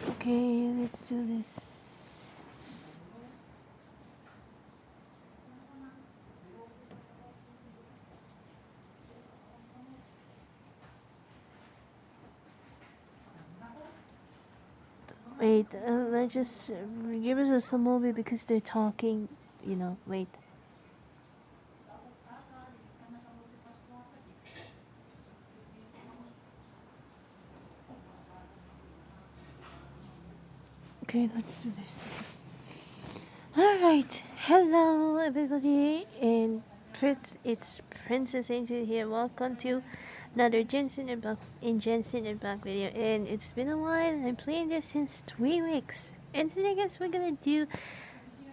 Okay, let's do this. Wait, let's just give us some movie because they're talking, you know, wait. Okay, let's do this. Alright, hello everybody, and it's Princess Angel here. Welcome to another Genshin Impact video, and it's been a while. I'm playing this since 3 weeks, and today I guess we're gonna do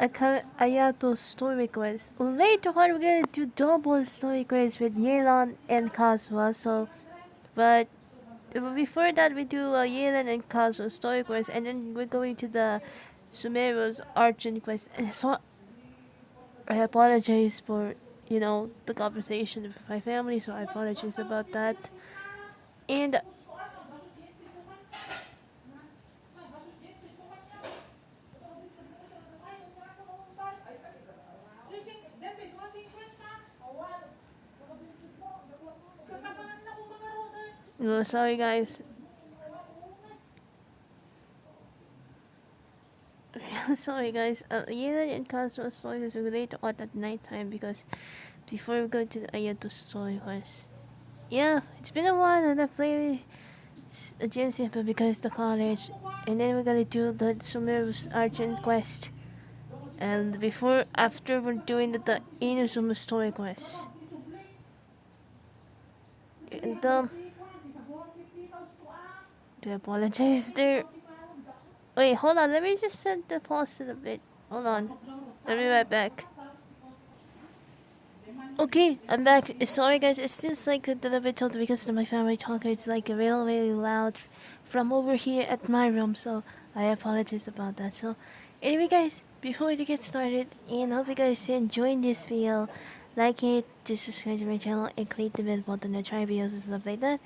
a Ayato story quest. Later on we're gonna do double story quest with Yelan and Kazuha, but before that we do Yelan and Kazuha story quest, and then we're going to the Sumeru's Archon quest. And so I apologize for, you know, the conversation with my family, so I apologize about that. And sorry guys. Sorry guys. Yelan and Kazuha story is related on at night time because before we go to the Ayato story quest. Yeah, it's been a while and I played Genshin Impact because the college, and then we're gonna do the Sumeru's Archon quest. And after we're doing the Inazuma story quest. And I apologize there. Wait, hold on, let me just set the pause a bit. Hold on. I'll be right back. Okay, I'm back. Sorry guys, it's just like a little bit told because of my family talking. It's like really loud from over here at my room, so I apologize about that. So anyway guys, before we get started, and hope you guys enjoying this video, like it, just subscribe to my channel and click the bell button to try videos and stuff like that.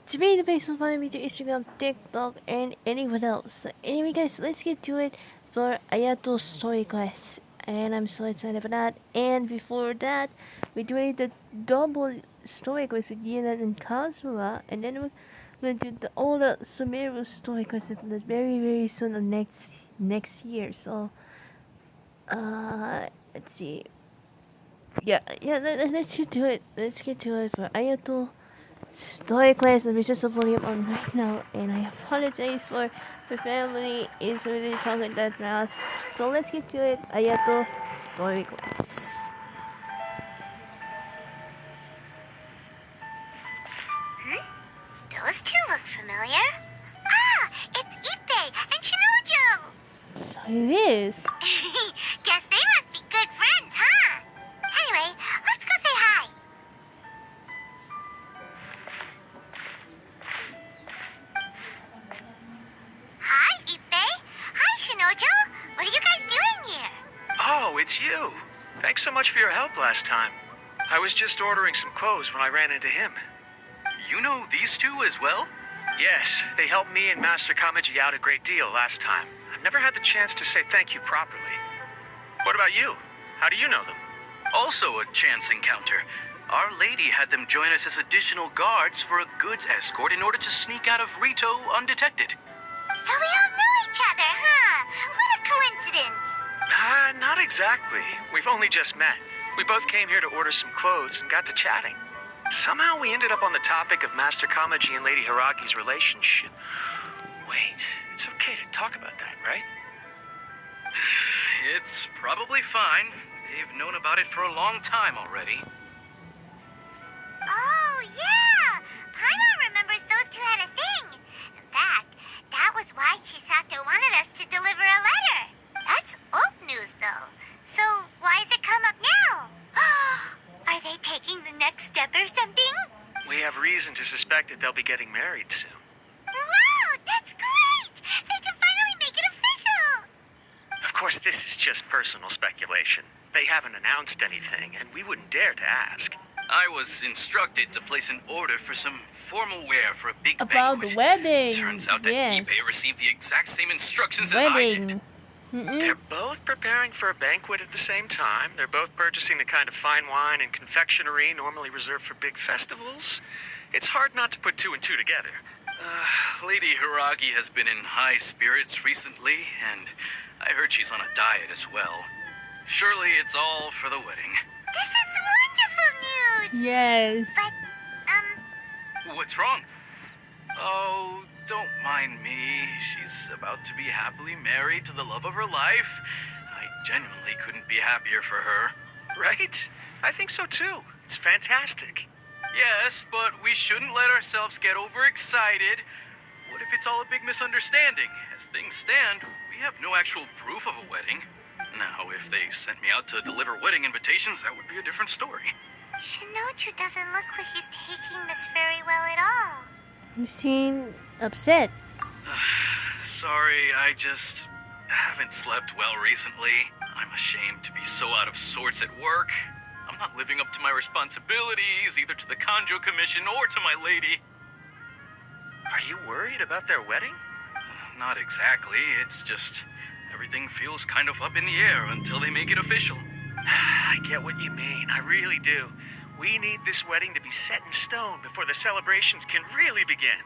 To me, the base will follow me to Instagram, TikTok, and anyone else. So anyway guys, let's get to it for Ayato's story quest. And I'm so excited for that. And before that, we're doing the double story quest with Yelan and Kazuha, and then we're going to do all the Sumeru story quests very soon of next year. So let's see. Let's get to it. Let's get to it for Ayato story quest. Let me just the volume on right now, and I apologize for the family is really talking that fast. So let's get to it. Ayato story quest. Those two look familiar. Ah, it's Ippei and Shinojo. So it is. Guess they must be good friends, huh? Anyway, let's go say hi. Hi, Ippei. Hi, Shinojo. What are you guys doing here? Oh, it's you. Thanks so much for your help last time. I was just ordering some clothes when I ran into him. You know these two as well? Yes, they helped me and Master Kamisato out a great deal last time. I've never had the chance to say thank you properly. What about you? How do you know them? Also a chance encounter. Our Lady had them join us as additional guards for a goods escort in order to sneak out of Rito undetected. So we all know each other, huh? What a coincidence. Not exactly. We've only just met. We both came here to order some clothes and got to chatting. Somehow we ended up on the topic of Master Kamaji and Lady Hiragi's relationship. Wait, it's okay to talk about that, right? It's probably fine. They've known about it for a long time already. Oh, yeah! Paimon remembers those two had a thing. In fact, that was why Chisato wanted us to deliver a letter. That's old news, though. So, why has it come up now? Are they taking the next step or something? We have reason to suspect that they'll be getting married soon. Wow, that's great! They can finally make it official! Of course, this is just personal speculation. They haven't announced anything, and we wouldn't dare to ask. I was instructed to place an order for some formal wear for a big About banquet. the wedding. Turns out that yes. eBay received the exact same instructions as I did. Wedding. They're both preparing for a banquet at the same time. They're both purchasing the kind of fine wine and confectionery normally reserved for big festivals. It's hard not to put two and two together. Lady Hiragi has been in high spirits recently, and I heard she's on a diet as well. Surely it's all for the wedding. This is wonderful news! Yes. But, What's wrong? Oh, don't mind me. She's about to be happily married to the love of her life. I genuinely couldn't be happier for her. Right? I think so too. It's fantastic. Yes, but we shouldn't let ourselves get overexcited. What if it's all a big misunderstanding? As things stand, we have no actual proof of a wedding. Now, if they sent me out to deliver wedding invitations, that would be a different story. Shinochu doesn't look like he's taking this very well at all. You seem upset. Sorry, I just haven't slept well recently. I'm ashamed to be so out of sorts at work. I'm not living up to my responsibilities, either to the Kanjo Commission or to my lady. Are you worried about their wedding? Not exactly, it's just everything feels kind of up in the air until they make it official. I get what you mean. I really do. We need this wedding to be set in stone before the celebrations can really begin.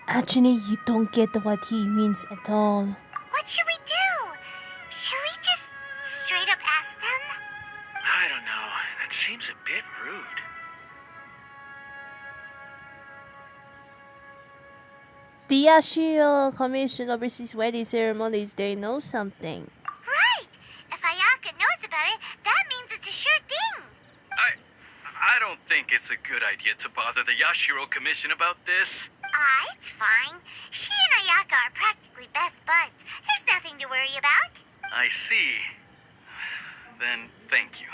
Actually, you don't get what he means at all. What should we do? Should we just straight up ask them? I don't know. That seems a bit rude. The Yashiro Commission oversees wedding ceremonies. They know something. Right! If Ayaka knows about it, that means it's a sure thing. I don't think it's a good idea to bother the Yashiro Commission about this. It's fine. She and Ayaka are practically best buds. There's nothing to worry about. I see. Then thank you.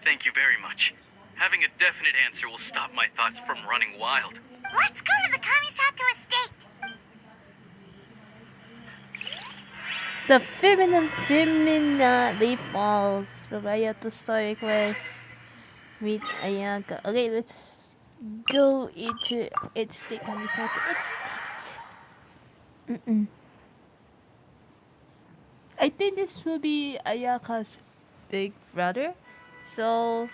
Thank you very much. Having a definite answer will stop my thoughts from running wild. Let's go to the Kamisato estate. The femininely falls from Ayato story quest with Ayaka. Okay, let's go into its state. Kamisato estate. I think this will be Ayaka's big brother, so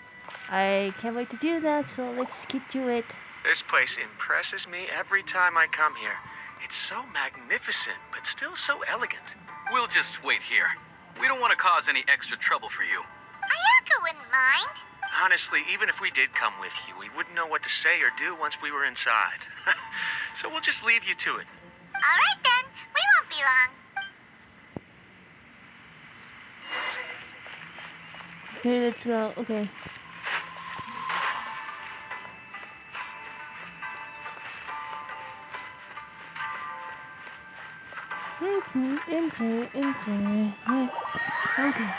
I can't wait to do that. So let's get to it. This place impresses me every time I come here. It's so magnificent, but still so elegant. We'll just wait here. We don't want to cause any extra trouble for you. Ayaka wouldn't mind. Honestly, even if we did come with you, we wouldn't know what to say or do once we were inside. So we'll just leave you to it. All right then. We won't be long. Okay, let's go. Okay. Enter. Yeah. Okay.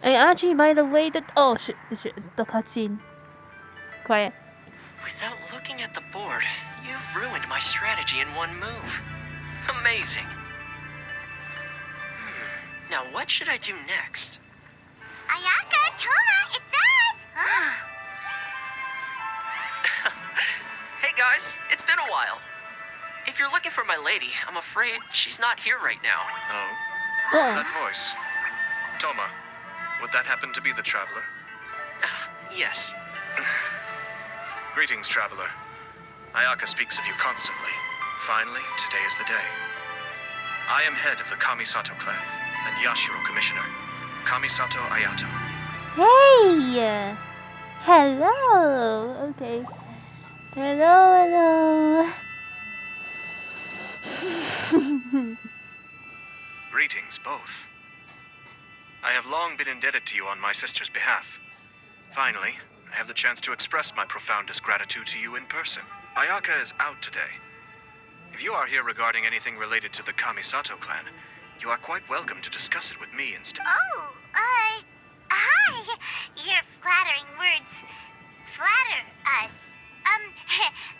And actually, by the way, that shit, it's the cutscene. Quiet. Without looking at the board, you've ruined my strategy in one move. Amazing. Now what should I do next? Ayaka, Toma, it's us! Hey guys, it's been a while. If you're looking for my lady, I'm afraid she's not here right now. Oh, Oh, that voice. Toma, would that happen to be the traveler? Yes. Greetings, traveler. Ayaka speaks of you constantly. Finally, today is the day. I am head of the Kamisato clan and Yashiro commissioner, Kamisato Ayato. hey! Hello! Okay. Hello. Greetings, both. I have long been indebted to you on my sister's behalf. Finally, I have the chance to express my profoundest gratitude to you in person. Ayaka is out today. If you are here regarding anything related to the Kamisato clan, you are quite welcome to discuss it with me instead. Oh, hi. Your flattering words flatter us.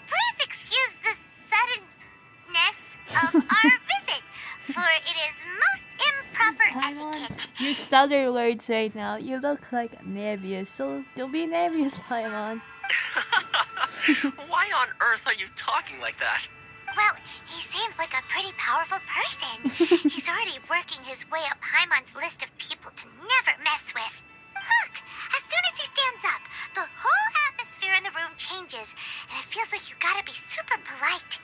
Please excuse the suddenness of our visit, for it is most improper etiquette. You stutter words right now. You look like nervous, so don't be nervous, Paimon. Why on earth are you talking like that? Well, he seems like a pretty powerful person. He's already working his way up Paimon's list of people to never mess with. Look, as soon as he stands up, the whole atmosphere in the room changes, and it feels like you gotta be super polite.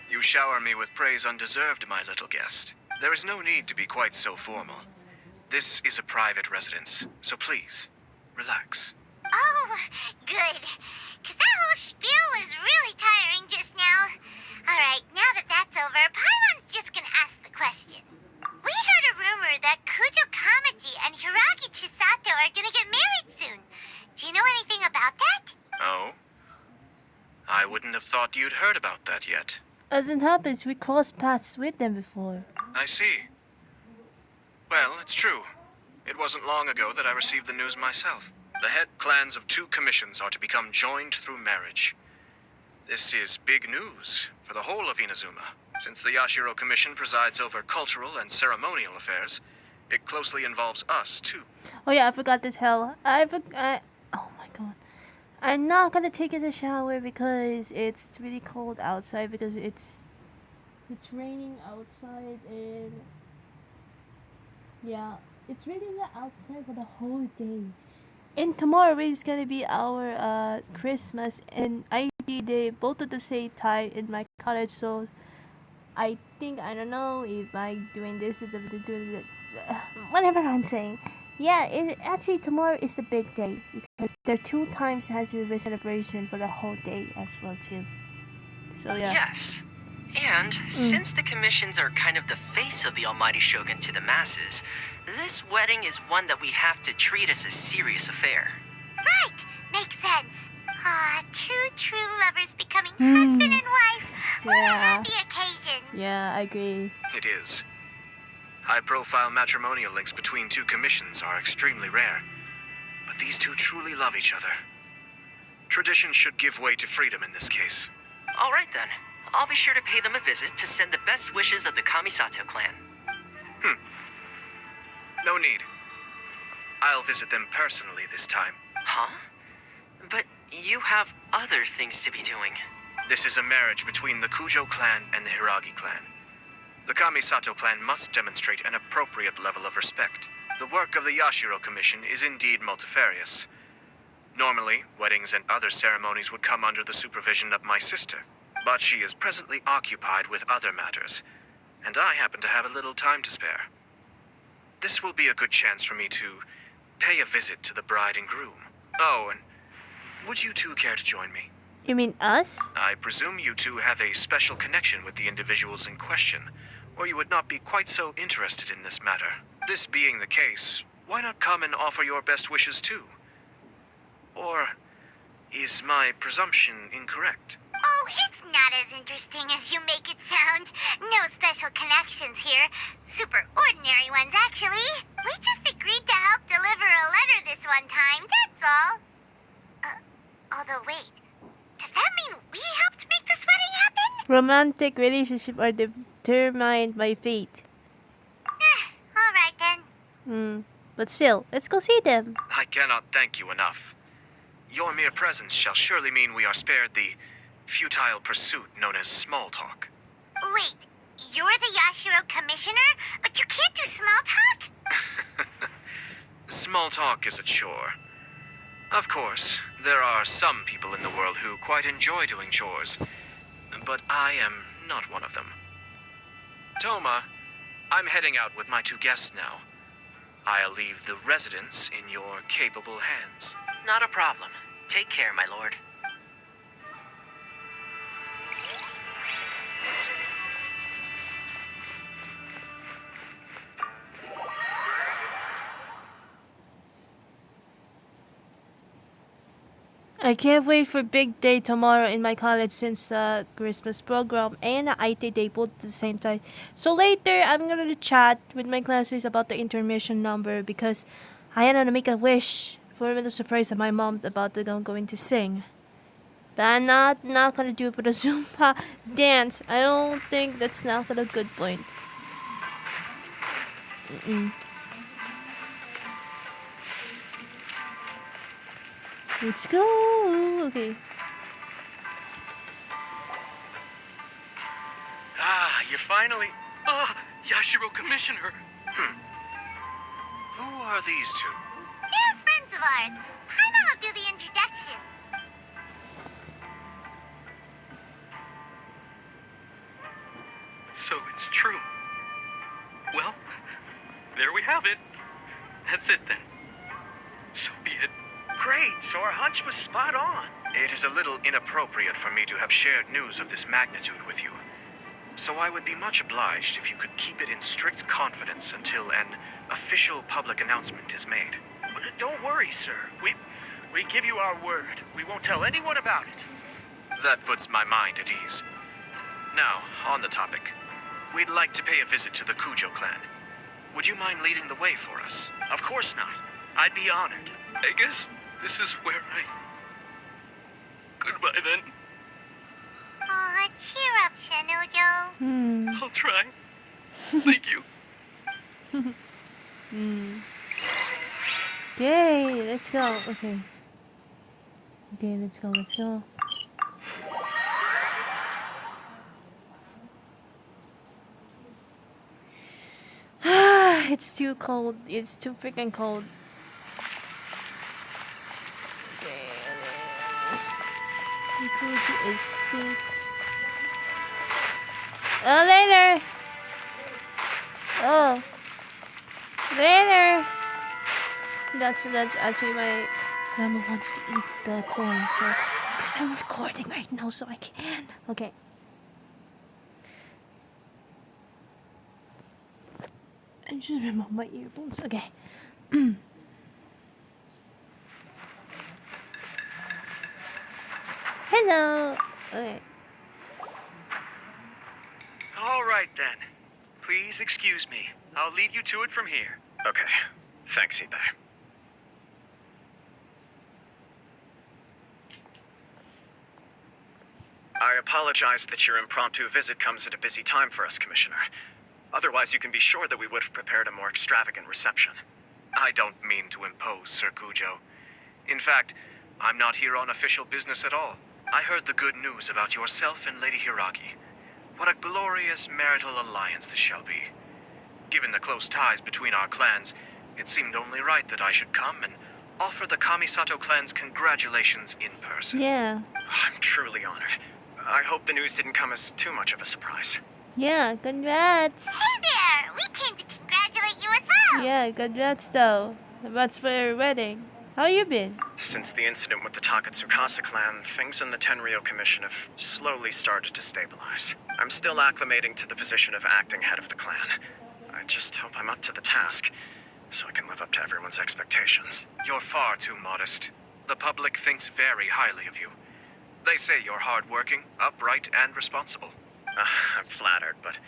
You shower me with praise undeserved, my little guest. There is no need to be quite so formal. This is a private residence, so please, relax. Oh, good. Because that whole spiel was really tiring just now. Alright, now that that's over, Paimon's just gonna ask the question. We heard a rumor that Kujo Kamaji and Hiragi Chisato are gonna get married soon. Do you know anything about that? Oh? I wouldn't have thought you'd heard about that yet. As it happens, we crossed paths with them before. I see. Well, it's true. It wasn't long ago that I received the news myself. The head clans of 2 commissions are to become joined through marriage. This is big news for the whole of Inazuma. Since the Yashiro Commission presides over cultural and ceremonial affairs, it closely involves us, too. Oh yeah, I forgot to tell. Oh my god. I'm not gonna take a shower because it's really cold outside because it's raining outside and yeah, it's raining outside for the whole day. And tomorrow is gonna be our Christmas and ID Day, both at the same time in my college. So I think I don't know if I doing this or whatever I'm saying. Yeah, actually tomorrow is the big day because there are 2 times has to be a celebration for the whole day as well too. So yeah. Yes. And since the commissions are kind of the face of the almighty shogun to the masses, this wedding is one that we have to treat as a serious affair. Right, makes sense. Ah, 2 true lovers becoming husband and wife. What a happy occasion. Yeah, I agree. It is. High-profile matrimonial links between 2 commissions are extremely rare. But these 2 truly love each other. Tradition should give way to freedom in this case. All right then. I'll be sure to pay them a visit to send the best wishes of the Kamisato clan. No need. I'll visit them personally this time. Huh? But you have other things to be doing. This is a marriage between the Kujo clan and the Hiragi clan. The Kamisato clan must demonstrate an appropriate level of respect. The work of the Yashiro Commission is indeed multifarious. Normally, weddings and other ceremonies would come under the supervision of my sister, but she is presently occupied with other matters, and I happen to have a little time to spare. This will be a good chance for me to pay a visit to the bride and groom. Oh, and would you 2 care to join me? You mean us? I presume you 2 have a special connection with the individuals in question, or you would not be quite so interested in this matter. This being the case, why not come and offer your best wishes too? Or is my presumption incorrect? Oh, it's not as interesting as you make it sound. No special connections here. Super ordinary ones, actually. We just agreed to help deliver a letter this one time, that's all. Although, wait. Does that mean we helped make this wedding happen? Romantic relationships are determined by fate. Alright then. But still, let's go see them. I cannot thank you enough. Your mere presence shall surely mean we are spared the futile pursuit known as small talk. Wait, you're the Yashiro Commissioner, but you can't do small talk? Small talk is a chore. Of course, there are some people in the world who quite enjoy doing chores, but I am not one of them. Toma, I'm heading out with my 2 guests now. I'll leave the residence in your capable hands. Not a problem. Take care, my lord. I can't wait for big day tomorrow in my college since the Christmas program and the IT day both at the same time. So later, I'm gonna chat with my classes about the intermission number because I wanna make a wish for a little surprise that my mom's about to going to sing. But I'm not gonna do it for the Zumba dance. I don't think that's not a good point. Let's go. Okay. Ah, you're finally... Ah, Yashiro Commissioner. Who are these two? They're friends of ours. Paimon will do the introduction. So it's true. Well, there we have it. That's it then. So be it. Great, so our hunch was spot on. It is a little inappropriate for me to have shared news of this magnitude with you. So I would be much obliged if you could keep it in strict confidence until an official public announcement is made. Don't worry, sir. We give you our word. We won't tell anyone about it. That puts my mind at ease. Now, on the topic. We'd like to pay a visit to the Kujo clan. Would you mind leading the way for us? Of course not. I'd be honored. I guess this is where I... Goodbye then. Aw, cheer up, Shinojo. I'll try. Thank you. Yay, let's go. Okay. Okay, let's go. It's too cold. It's too freaking cold. I'm going to escape. Oh, later! Oh. Later! That's actually my grandma wants to eat the corn, so because I'm recording right now, so I can. Okay. I should remove my earphones. Okay. Hello. Okay. All right, then. Please excuse me. I'll lead you to it from here. Okay. Thanks, Ibe. I apologize that your impromptu visit comes at a busy time for us, Commissioner. Otherwise, you can be sure that we would have prepared a more extravagant reception. I don't mean to impose, Sir Kujo. In fact, I'm not here on official business at all. I heard the good news about yourself and Lady Hiragi. What a glorious marital alliance this shall be. Given the close ties between our clans, it seemed only right that I should come and offer the Kamisato clan's congratulations in person. Yeah. I'm truly honored. I hope the news didn't come as too much of a surprise. Yeah, congrats. Hey there! We came to congratulate you as well! Yeah, congrats though. Congrats for your wedding. How you been? Since the incident with the Takatsukasa clan, things in the Tenryo Commission have slowly started to stabilize. I'm still acclimating to the position of acting head of the clan. I just hope I'm up to the task, so I can live up to everyone's expectations. You're far too modest. The public thinks very highly of you. They say you're hardworking, upright, and responsible. I'm flattered, but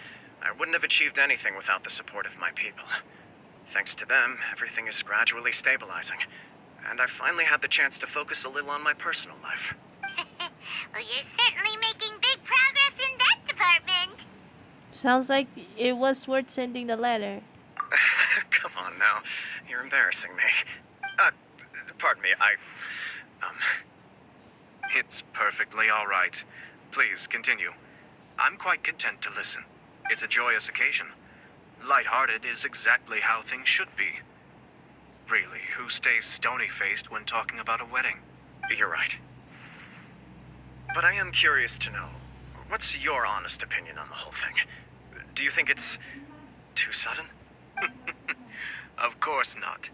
I wouldn't have achieved anything without the support of my people. Thanks to them, everything is gradually stabilizing. And I finally had the chance to focus a little on my personal life. Well, you're certainly making big progress in that department. Sounds like it was worth sending the letter. Come on now, you're embarrassing me. Pardon me, It's perfectly all right. Please, continue. I'm quite content to listen. It's a joyous occasion. Light-hearted is exactly how things should be. Really, who stays stony-faced when talking about a wedding? You're right. But I am curious to know, what's your honest opinion on the whole thing? Do you think it's too sudden? Of course not.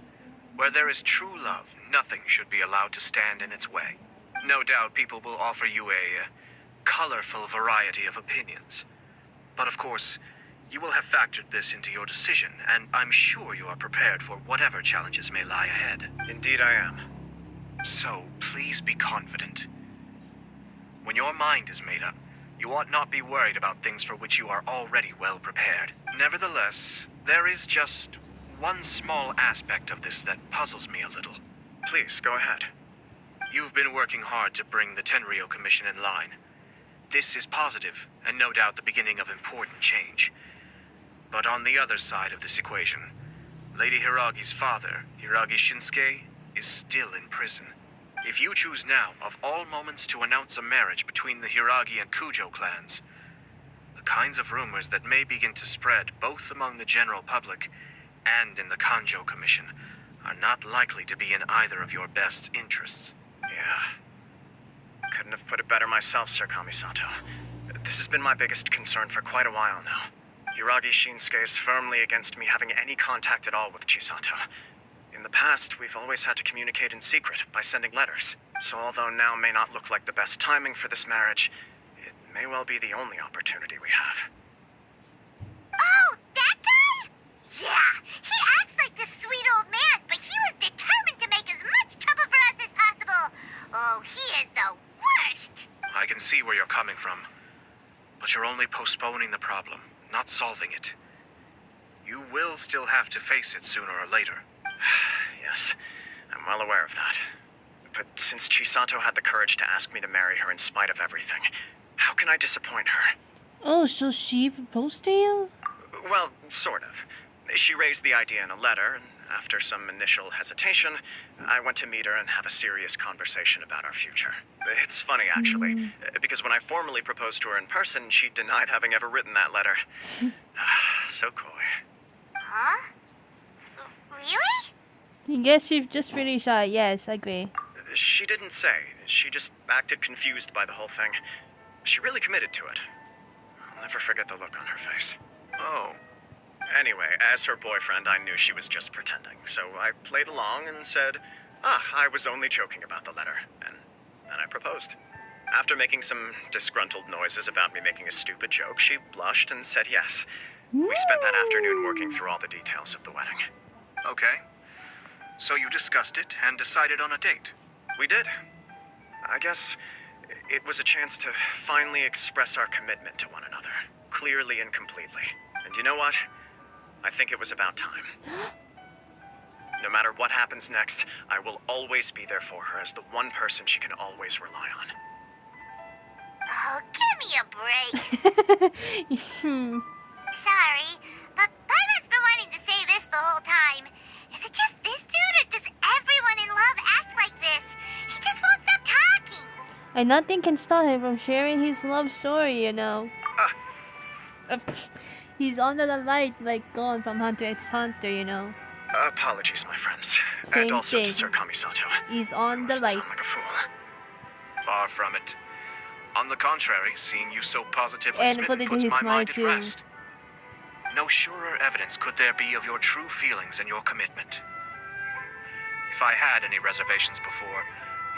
Where there is true love, nothing should be allowed to stand in its way. No doubt people will offer you a colorful variety of opinions. But of course, you will have factored this into your decision, and I'm sure you are prepared for whatever challenges may lie ahead. Indeed I am. So, please be confident. When your mind is made up, you ought not be worried about things for which you are already well prepared. Nevertheless, there is just one small aspect of this that puzzles me a little. Please, go ahead. You've been working hard to bring the Tenryo Commission in line. This is positive, and no doubt the beginning of important change. But on the other side of this equation, Lady Hiragi's father, Hiragi Shinsuke, is still in prison. If you choose now, of all moments, to announce a marriage between the Hiragi and Kujo clans, the kinds of rumors that may begin to spread both among the general public and in the Kanjo Commission are not likely to be in either of your best interests. Yeah. Couldn't have put it better myself, Sir Kamisato. This has been my biggest concern for quite a while now. Hiragi Shinsuke is firmly against me having any contact at all with Chisato. In the past, we've always had to communicate in secret by sending letters. So although now may not look like the best timing for this marriage, it may well be the only opportunity we have. Oh, that guy? Yeah, he acts like this sweet old man, but he was determined to make as much trouble for us as possible. Oh, he is the worst. I can see where you're coming from, but you're only postponing the problem, not solving it. You will still have to face it sooner or later. Yes, I'm well aware of that. But since Chisato had the courage to ask me to marry her in spite of everything, how can I disappoint her? Oh, so she proposed to you? Well, sort of. She raised the idea in a letter, and after some initial hesitation, I went to meet her and have a serious conversation about our future. It's funny, actually, because when I formally proposed to her in person, she denied having ever written that letter. So coy. Huh? Really? I guess she's just really shy. Yes, I agree. She didn't say. She just acted confused by the whole thing. She really committed to it. I'll never forget the look on her face. Oh. Anyway, as her boyfriend, I knew she was just pretending, so I played along and said, I was only joking about the letter, and I proposed. After making some disgruntled noises about me making a stupid joke, she blushed and said yes. We spent that afternoon working through all the details of the wedding. Okay. So you discussed it and decided on a date? We did. I guess it was a chance to finally express our commitment to one another, clearly and completely. And you know what? I think it was about time. No matter what happens next, I will always be there for her as the one person she can always rely on. Oh, give me a break. Sorry, but Paimon's been wanting to say this the whole time. Is it just this dude, or does everyone in love act like this? He just won't stop talking. And nothing can stop him from sharing his love story, you know. He's under the light, like gone from Hunter x Hunter, you know. Apologies, my friends. Same and also thing. to Sir Kamisato. He's on the Must light. sound like a fool. Far from it. On the contrary, seeing you so positively And smitten put it puts in his my mind mind at too. rest. No surer evidence could there be of your true feelings and your commitment. If I had any reservations before,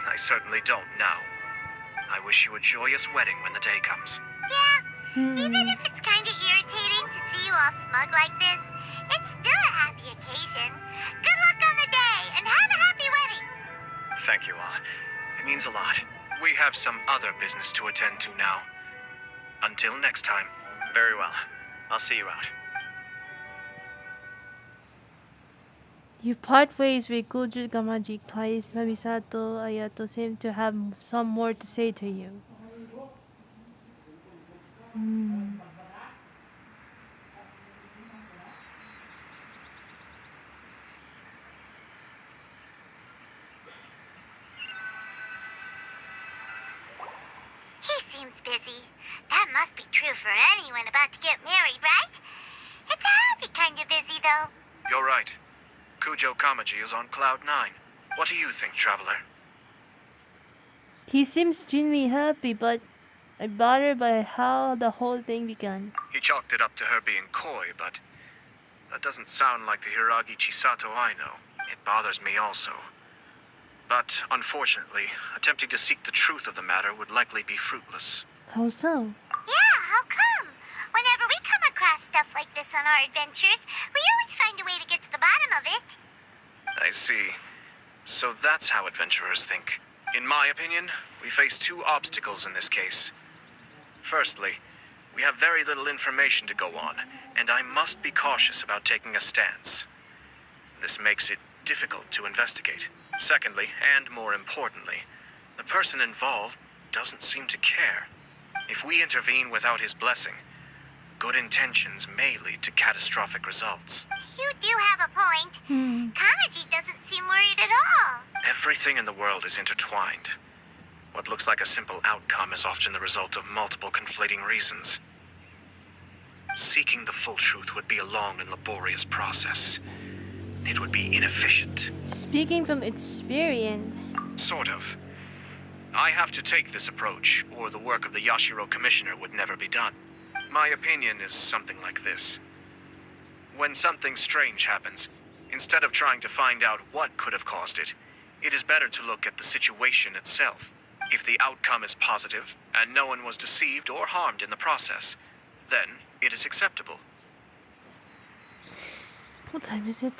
I certainly don't now. I wish you a joyous wedding when the day comes. Yeah, even if it's kind of irritating to see you all smug like this, it's still a happy occasion. Good luck on the day, and have a happy wedding. Thank you all. It means a lot. We have some other business to attend to now. Until next time. Very well. I'll see you out. You part ways with Goju Gamaji. Kamisato Ayato seem to have some more to say to you. He seems busy. That must be true for anyone about to get married, right? It's a happy kind of busy, though. You're right. Kujo Kamaji is on cloud 9. What do you think, traveler? He seems genuinely happy, but I'm bothered by how the whole thing began. He chalked it up to her being coy, but that doesn't sound like the Hiragi Chisato I know. It bothers me also. But unfortunately, attempting to seek the truth of the matter would likely be fruitless. How so? Yeah, how come? Whenever we come across stuff like this on our adventures, we always find a way to get to the bottom of it. I see. So that's how adventurers think. In my opinion, we face two obstacles in this case. Firstly, we have very little information to go on, and I must be cautious about taking a stance. This makes it difficult to investigate. Secondly, and more importantly, the person involved doesn't seem to care. If we intervene without his blessing, good intentions may lead to catastrophic results. You do have a point. Kamaji doesn't seem worried at all. Everything in the world is intertwined. What looks like a simple outcome is often the result of multiple conflating reasons. Seeking the full truth would be a long and laborious process. It would be inefficient. Speaking from experience. Sort of. I have to take this approach, or the work of the Yashiro Commissioner would never be done. My opinion is something like this. When something strange happens, instead of trying to find out what could have caused it, it is better to look at the situation itself. If the outcome is positive, and no one was deceived or harmed in the process, then it is acceptable. What time is it?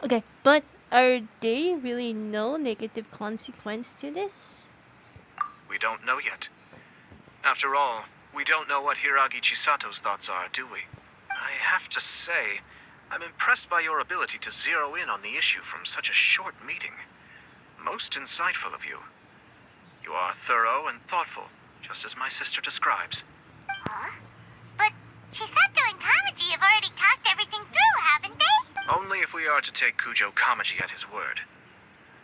Okay, but are there really no negative consequence to this? We don't know yet. After all, we don't know what Hiragi Chisato's thoughts are, do we? I have to say, I'm impressed by your ability to zero in on the issue from such a short meeting. Most insightful of you. You are thorough and thoughtful, just as my sister describes. Huh? But Chisato and Kamaji have already talked everything through, haven't they? Only if we are to take Kujo Kamaji at his word.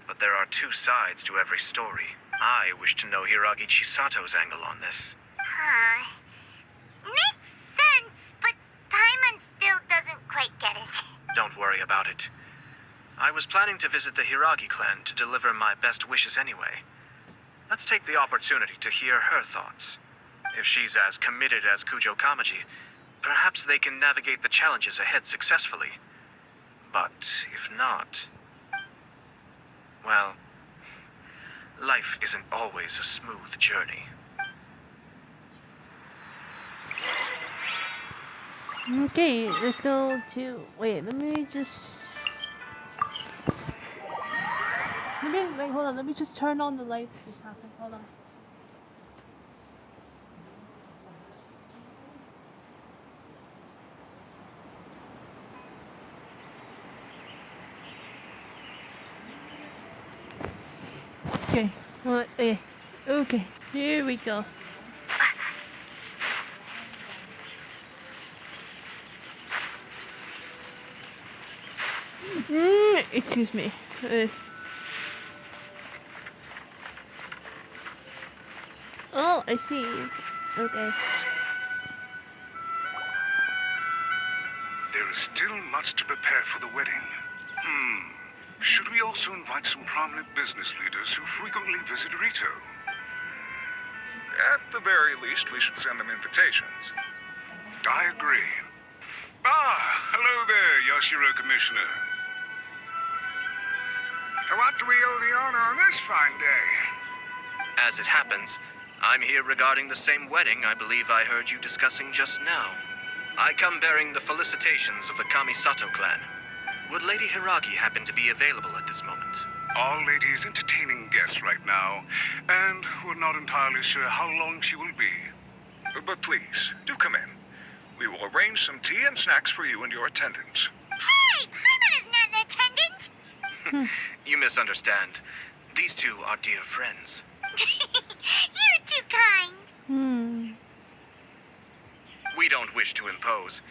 But there are two sides to every story. I wish to know Hiragi Chisato's angle on this. Huh. Makes sense, but Paimon still doesn't quite get it. Don't worry about it. I was planning to visit the Hiragi clan to deliver my best wishes anyway. Let's take the opportunity to hear her thoughts. If she's as committed as Kujo Kamaji, perhaps they can navigate the challenges ahead successfully. But if not, well, life isn't always a smooth journey. Okay, let's go to... Wait, let me just... Wait, hold on. Let me just turn on the light. Just happened. Hold on. Okay. What? Okay. Here we go. Excuse me. Oh, I see. Okay. There is still much to prepare for the wedding. Should we also invite some prominent business leaders who frequently visit Rito? At the very least, we should send them invitations. I agree. Hello there, Yashiro Commissioner. To what do we owe the honor on this fine day? As it happens, I'm here regarding the same wedding I believe I heard you discussing just now. I come bearing the felicitations of the Kamisato clan. Would Lady Hiragi happen to be available at this moment? Our lady is entertaining guests right now, and we're not entirely sure how long she will be. But please, do come in. We will arrange some tea and snacks for you and your attendants. Hey! Paimon is not an attendant! You misunderstand. These two are dear friends. You're too kind. We don't wish to impose.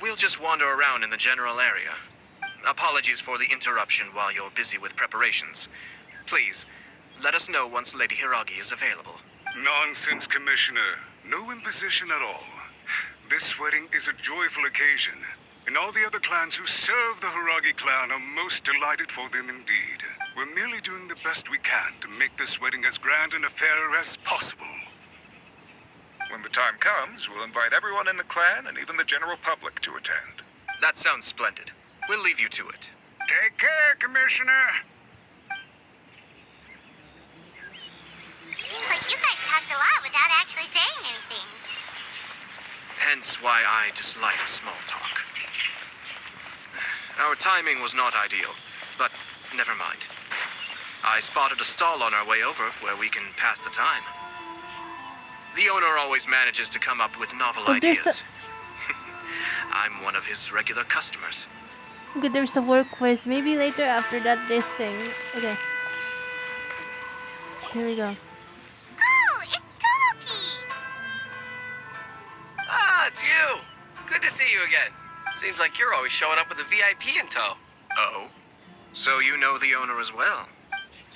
We'll just wander around in the general area. Apologies for the interruption while you're busy with preparations. Please, let us know once Lady Hiragi is available. Nonsense, Commissioner. No imposition at all. This wedding is a joyful occasion, and all the other clans who serve the Hiragi clan are most delighted for them indeed. We're merely doing the best we can to make this wedding as grand an affair as possible. When the time comes, we'll invite everyone in the clan and even the general public to attend. That sounds splendid. We'll leave you to it. Take care, Commissioner. Seems like you guys talked a lot without actually saying anything. Hence why I dislike small talk. Our timing was not ideal, but never mind. I spotted a stall on our way over where we can pass the time. The owner always manages to come up with novel ideas. I'm one of his regular customers. Okay, there's the work first. Maybe later after that, this thing. Okay, here we go. Oh, it's Tomoki! Ah, it's you. Good to see you again. Seems like you're always showing up with a VIP in tow. Oh? So you know the owner as well?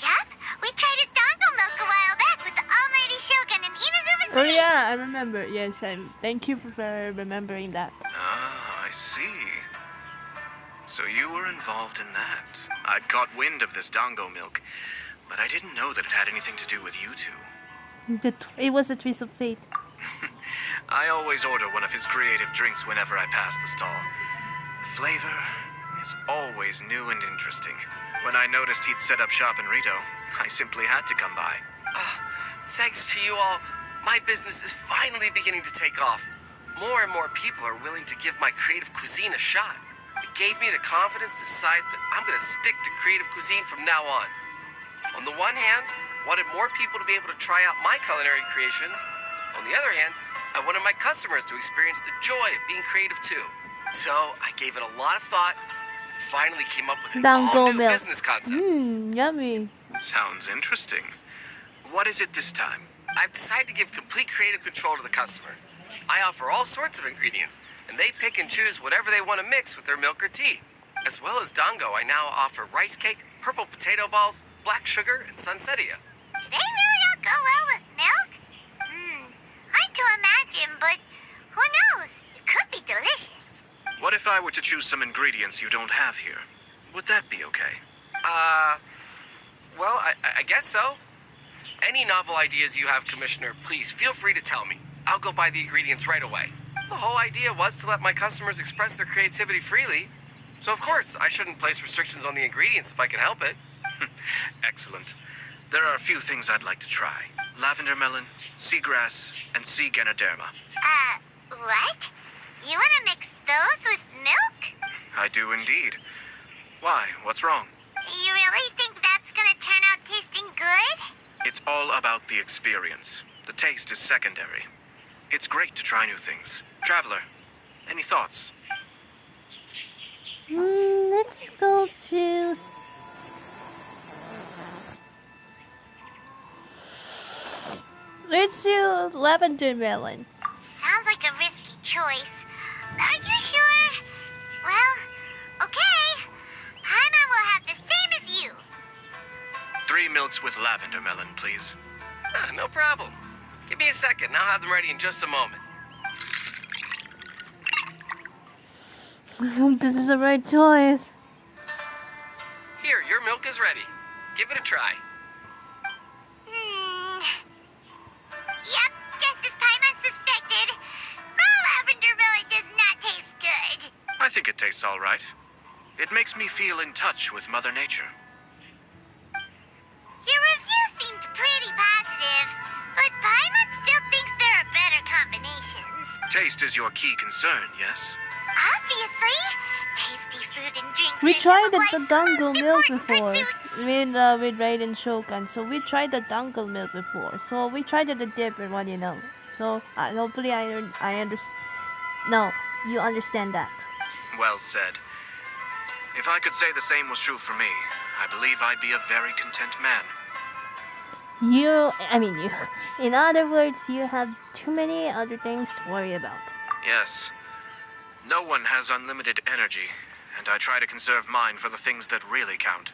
Yup, we tried his dango milk a while back with the almighty Shogun in Inazuma Oh City. yeah, I remember. Yes, thank you for remembering that. Ah, I see. So you were involved in that. I'd caught wind of this dango milk, but I didn't know that it had anything to do with you two. It was a twist of fate. I always order one of his creative drinks whenever I pass the stall. The flavor is always new and interesting. When I noticed he'd set up shop in Rito, I simply had to come by. Thanks to you all, my business is finally beginning to take off. More and more people are willing to give my creative cuisine a shot. It gave me the confidence to decide that I'm going to stick to creative cuisine from now on. On the one hand, I wanted more people to be able to try out my culinary creations. On the other hand, I wanted my customers to experience the joy of being creative too. So I gave it a lot of thought and finally came up with an Dango all-new milk. business concept. Yummy. Sounds interesting. What is it this time? I've decided to give complete creative control to the customer. I offer all sorts of ingredients, and they pick and choose whatever they want to mix with their milk or tea. As well as dango, I now offer rice cake, purple potato balls, black sugar, and sunsettia. Do they really all go well with milk? Hard to imagine, but who knows? It could be delicious. What if I were to choose some ingredients you don't have here? Would that be okay? Well, I guess so. Any novel ideas you have, Commissioner, please feel free to tell me. I'll go buy the ingredients right away. The whole idea was to let my customers express their creativity freely. So of course, I shouldn't place restrictions on the ingredients if I can help it. Excellent. There are a few things I'd like to try. Lavender melon, seagrass, and sea ganoderma. What? You want to mix those with milk? I do indeed. Why? What's wrong? You really think that's gonna turn out tasting good? It's all about the experience. The taste is secondary. It's great to try new things. Traveler, any thoughts? Let's go to. Let's do lavender melon. Sounds like a risky choice. Are you sure? Well, okay. Paimon will have the same as you. 3 milks with lavender melon, please. No problem. Give me a second, and I'll have them ready in just a moment. I hope this is the right choice. Here, your milk is ready. Give it a try. Yep, just as Paimon suspected. Raw lavender melon does not taste good. I think it tastes all right. It makes me feel in touch with Mother Nature. Your review seemed pretty positive, but Paimon still thinks there are better combinations. Taste is your key concern, yes? Obviously, tasty food and drinks We are tried some of the life's dango most milk important before pursuits. with Raiden Shogun. So we tried the dango milk before. So we tried the different one, you know. So hopefully I understand. No, you understand that. Well said. If I could say the same was true for me, I believe I'd be a very content man. You. In other words, you have too many other things to worry about. Yes. No one has unlimited energy, and I try to conserve mine for the things that really count.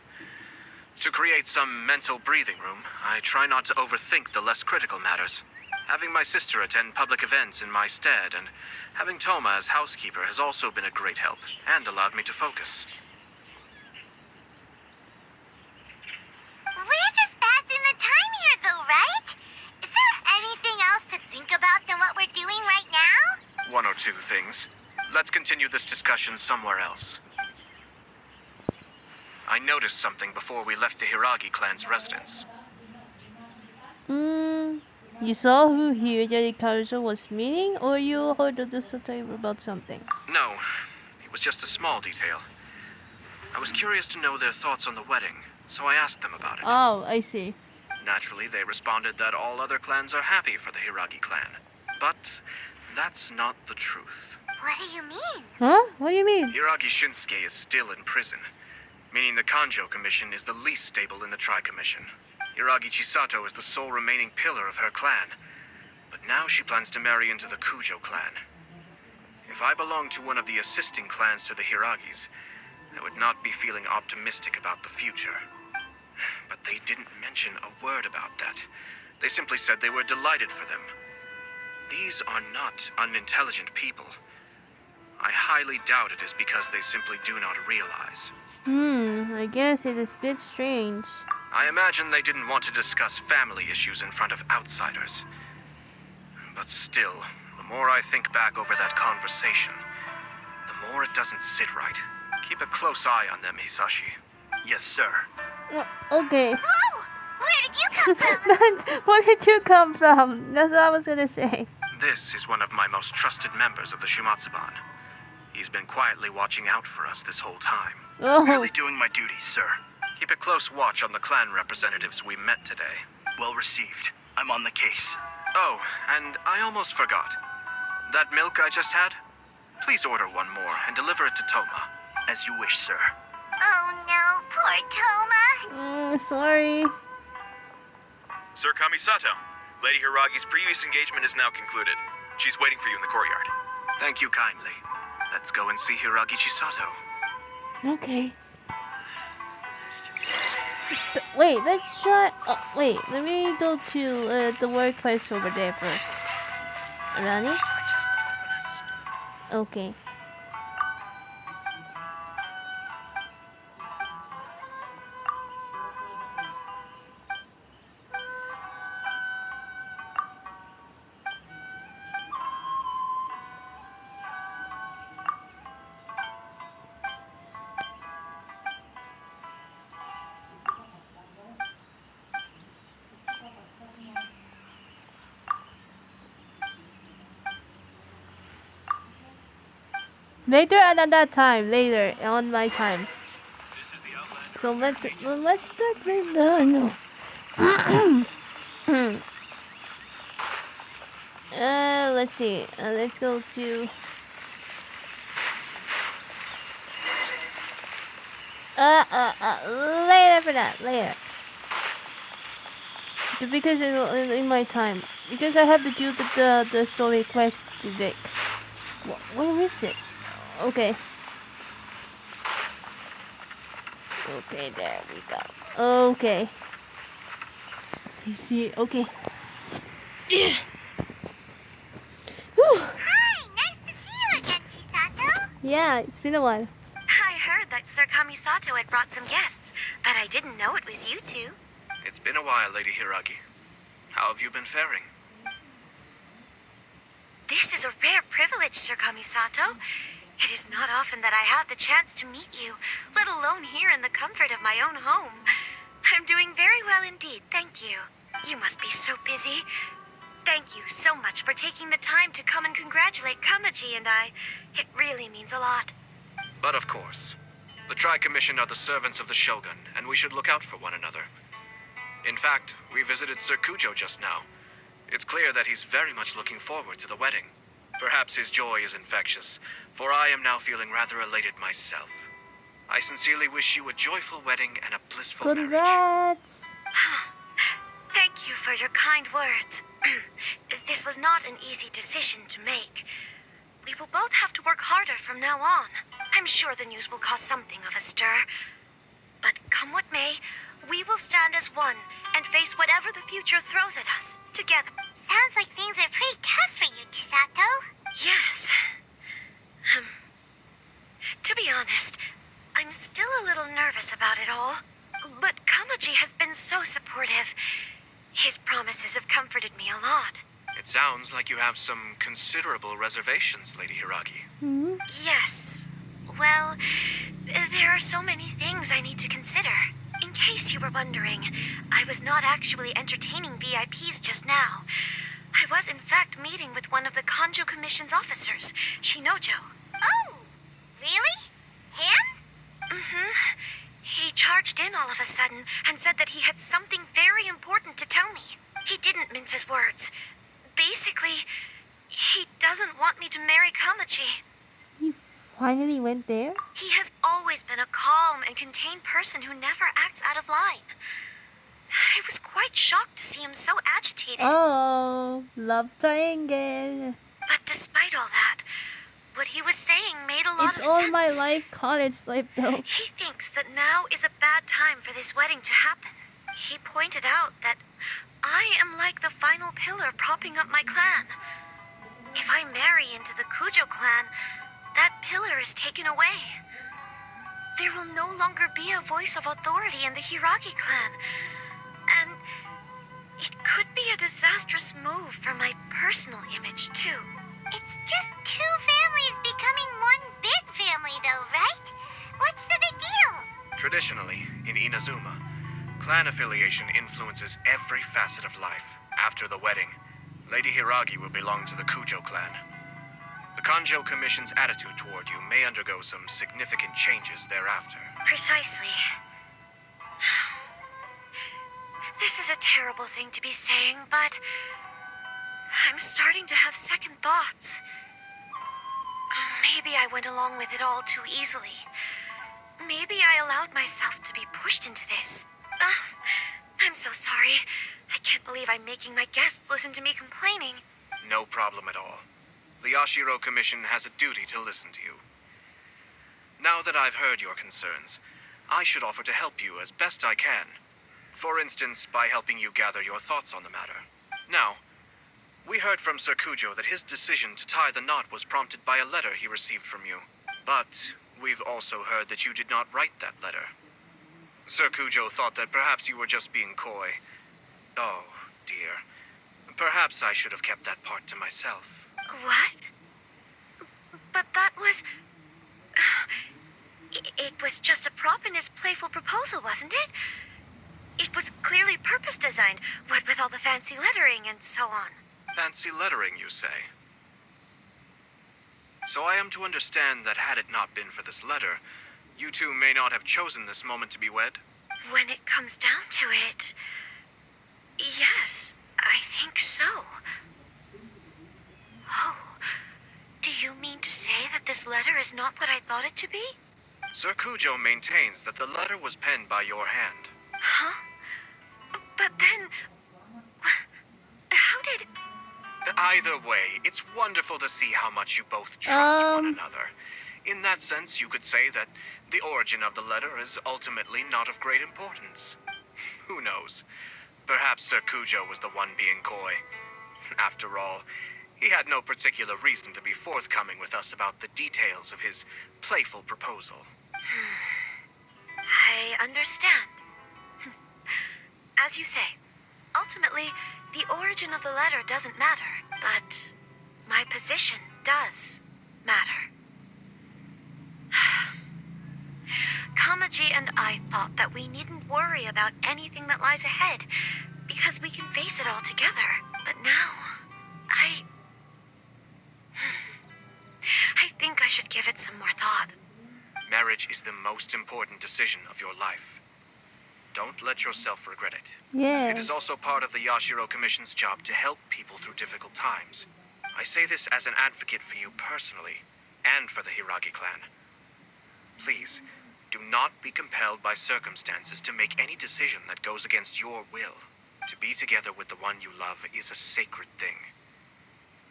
To create some mental breathing room, I try not to overthink the less critical matters. Having my sister attend public events in my stead and having Toma as housekeeper has also been a great help and allowed me to focus. We're just passing the time here, though, right? Is there anything else to think about than what we're doing right now? 1 or 2 things. Let's continue this discussion somewhere else. I noticed something before we left the Hiragi clan's residence. You saw who Hiragi Kazuha was meeting, or you heard the story about something? No, it was just a small detail. I was curious to know their thoughts on the wedding, so I asked them about it. Oh, I see. Naturally, they responded that all other clans are happy for the Hiragi clan. But that's not the truth. What do you mean? Huh? What do you mean? Hiragi Shinsuke is still in prison, meaning the Kanjo Commission is the least stable in the Tri-Commission. Hiragi Chisato is the sole remaining pillar of her clan, but now she plans to marry into the Kujo clan. If I belonged to one of the assisting clans to the Hiragis, I would not be feeling optimistic about the future. But they didn't mention a word about that. They simply said they were delighted for them. These are not unintelligent people. I highly doubt it is because they simply do not realize. I guess it is a bit strange. I imagine they didn't want to discuss family issues in front of outsiders. But still, the more I think back over that conversation, the more it doesn't sit right. Keep a close eye on them, Hisashi. Yes, sir. Okay. Whoa! Where did you come from? Where did you come from? That's what I was gonna say. This is one of my most trusted members of the Shumatsuban. He's been quietly watching out for us this whole time. Oh. Merely doing my duty, sir. Keep a close watch on the clan representatives we met today. Well received. I'm on the case. Oh, and I almost forgot. That milk I just had? Please order one more and deliver it to Toma. As you wish, sir. Oh no, poor Toma. Sorry. Sir Kamisato, Lady Hiragi's previous engagement is now concluded. She's waiting for you in the courtyard. Thank you kindly. Let's go and see Hiragi Chisato. Okay. Wait, let's try. Wait, let me go to the workplace over there first. Rani? Okay. Later another time. Later on my time. So let's start with the no. Let's see. Let's go to. Later for that. Later. Because in my time. Because I have to do the story quest to Vic. Where is it? Okay. Okay, there we go. Okay. Let's see. Okay. Yeah. Whew. Hi, nice to see you again, Chisato. Yeah, it's been a while. I heard that Sir Kamisato had brought some guests, but I didn't know it was you two. It's been a while, Lady Hiragi. How have you been faring? This is a rare privilege, Sir Kamisato. It is not often that I have the chance to meet you, let alone here in the comfort of my own home. I'm doing very well indeed, thank you. You must be so busy. Thank you so much for taking the time to come and congratulate Kamaji and I. It really means a lot. But of course. The Tri-Commission are the servants of the Shogun, and we should look out for one another. In fact, we visited Sir Kujo just now. It's clear that he's very much looking forward to the wedding. Perhaps his joy is infectious, for I am now feeling rather elated myself. I sincerely wish you a joyful wedding and a blissful marriage. Congrats! Thank you for your kind words. This was not an easy decision to make. We will both have to work harder from now on. I'm sure the news will cause something of a stir. But come what may, we will stand as one and face whatever the future throws at us, together. Sounds like things are pretty tough for you, Chisato. Yes. To be honest, I'm still a little nervous about it all. But Kamaji has been so supportive. His promises have comforted me a lot. It sounds like you have some considerable reservations, Lady Hiragi. Yes. Well, there are so many things I need to consider. In case you were wondering, I was not actually entertaining VIPs just now. I was in fact meeting with one of the Kanjo Commission's officers, Shinojo. Oh, really? Him? Mm-hmm. He charged in all of a sudden and said that he had something very important to tell me. He didn't mince his words. Basically, he doesn't want me to marry Kamaji. finally went there? He has always been a calm and contained person who never acts out of line. I was quite shocked to see him so agitated. Oh, love triangle. But despite all that, what he was saying made a lot It's of all sense. my life, college life though. He thinks that now is a bad time for this wedding to happen. He pointed out that I am like the final pillar propping up my clan. If I marry into the Kujo clan, that pillar is taken away. There will no longer be a voice of authority in the Hiragi clan. And it could be a disastrous move for my personal image, too. It's just two families becoming one big family, though, right? What's the big deal? Traditionally, in Inazuma, clan affiliation influences every facet of life. After the wedding, Lady Hiragi will belong to the Kujo clan. The Kanjo Commission's attitude toward you may undergo some significant changes thereafter. Precisely. This is a terrible thing to be saying, but I'm starting to have second thoughts. Maybe I went along with it all too easily. Maybe I allowed myself to be pushed into this. I'm so sorry. I can't believe I'm making my guests listen to me complaining. No problem at all. The Yashiro Commission has a duty to listen to you. Now that I've heard your concerns, I should offer to help you as best I can. For instance, by helping you gather your thoughts on the matter. Now, we heard from Sir Kujo that his decision to tie the knot was prompted by a letter he received from you. But we've also heard that you did not write that letter. Sir Kujo thought that perhaps you were just being coy. Oh, dear. Perhaps I should have kept that part to myself. What? But that was... It was just a prop in his playful proposal, wasn't it? It was clearly purpose-designed, what with all the fancy lettering and so on. Fancy lettering, you say? So I am to understand that had it not been for this letter, you two may not have chosen this moment to be wed? When it comes down to it... Yes, I think so. Oh, do you mean to say that this letter is not what I thought it to be? Sir Kujo maintains that the letter was penned by your hand. Huh? But then... How did... Either way, it's wonderful to see how much you both trust one another. In that sense, you could say that the origin of the letter is ultimately not of great importance. Who knows? Perhaps Sir Kujo was the one being coy. After all, he had no particular reason to be forthcoming with us about the details of his playful proposal. I understand. As you say, ultimately, the origin of the letter doesn't matter, but my position does matter. Kamaji and I thought that we needn't worry about anything that lies ahead, because we can face it all together. But now, I think I should give it some more thought. Marriage is the most important decision of your life. Don't let yourself regret it. Yeah. It is also part of the Yashiro Commission's job to help people through difficult times. I say this as an advocate for you personally, and for the Hiragi clan. Please, do not be compelled by circumstances to make any decision that goes against your will. To be together with the one you love is a sacred thing.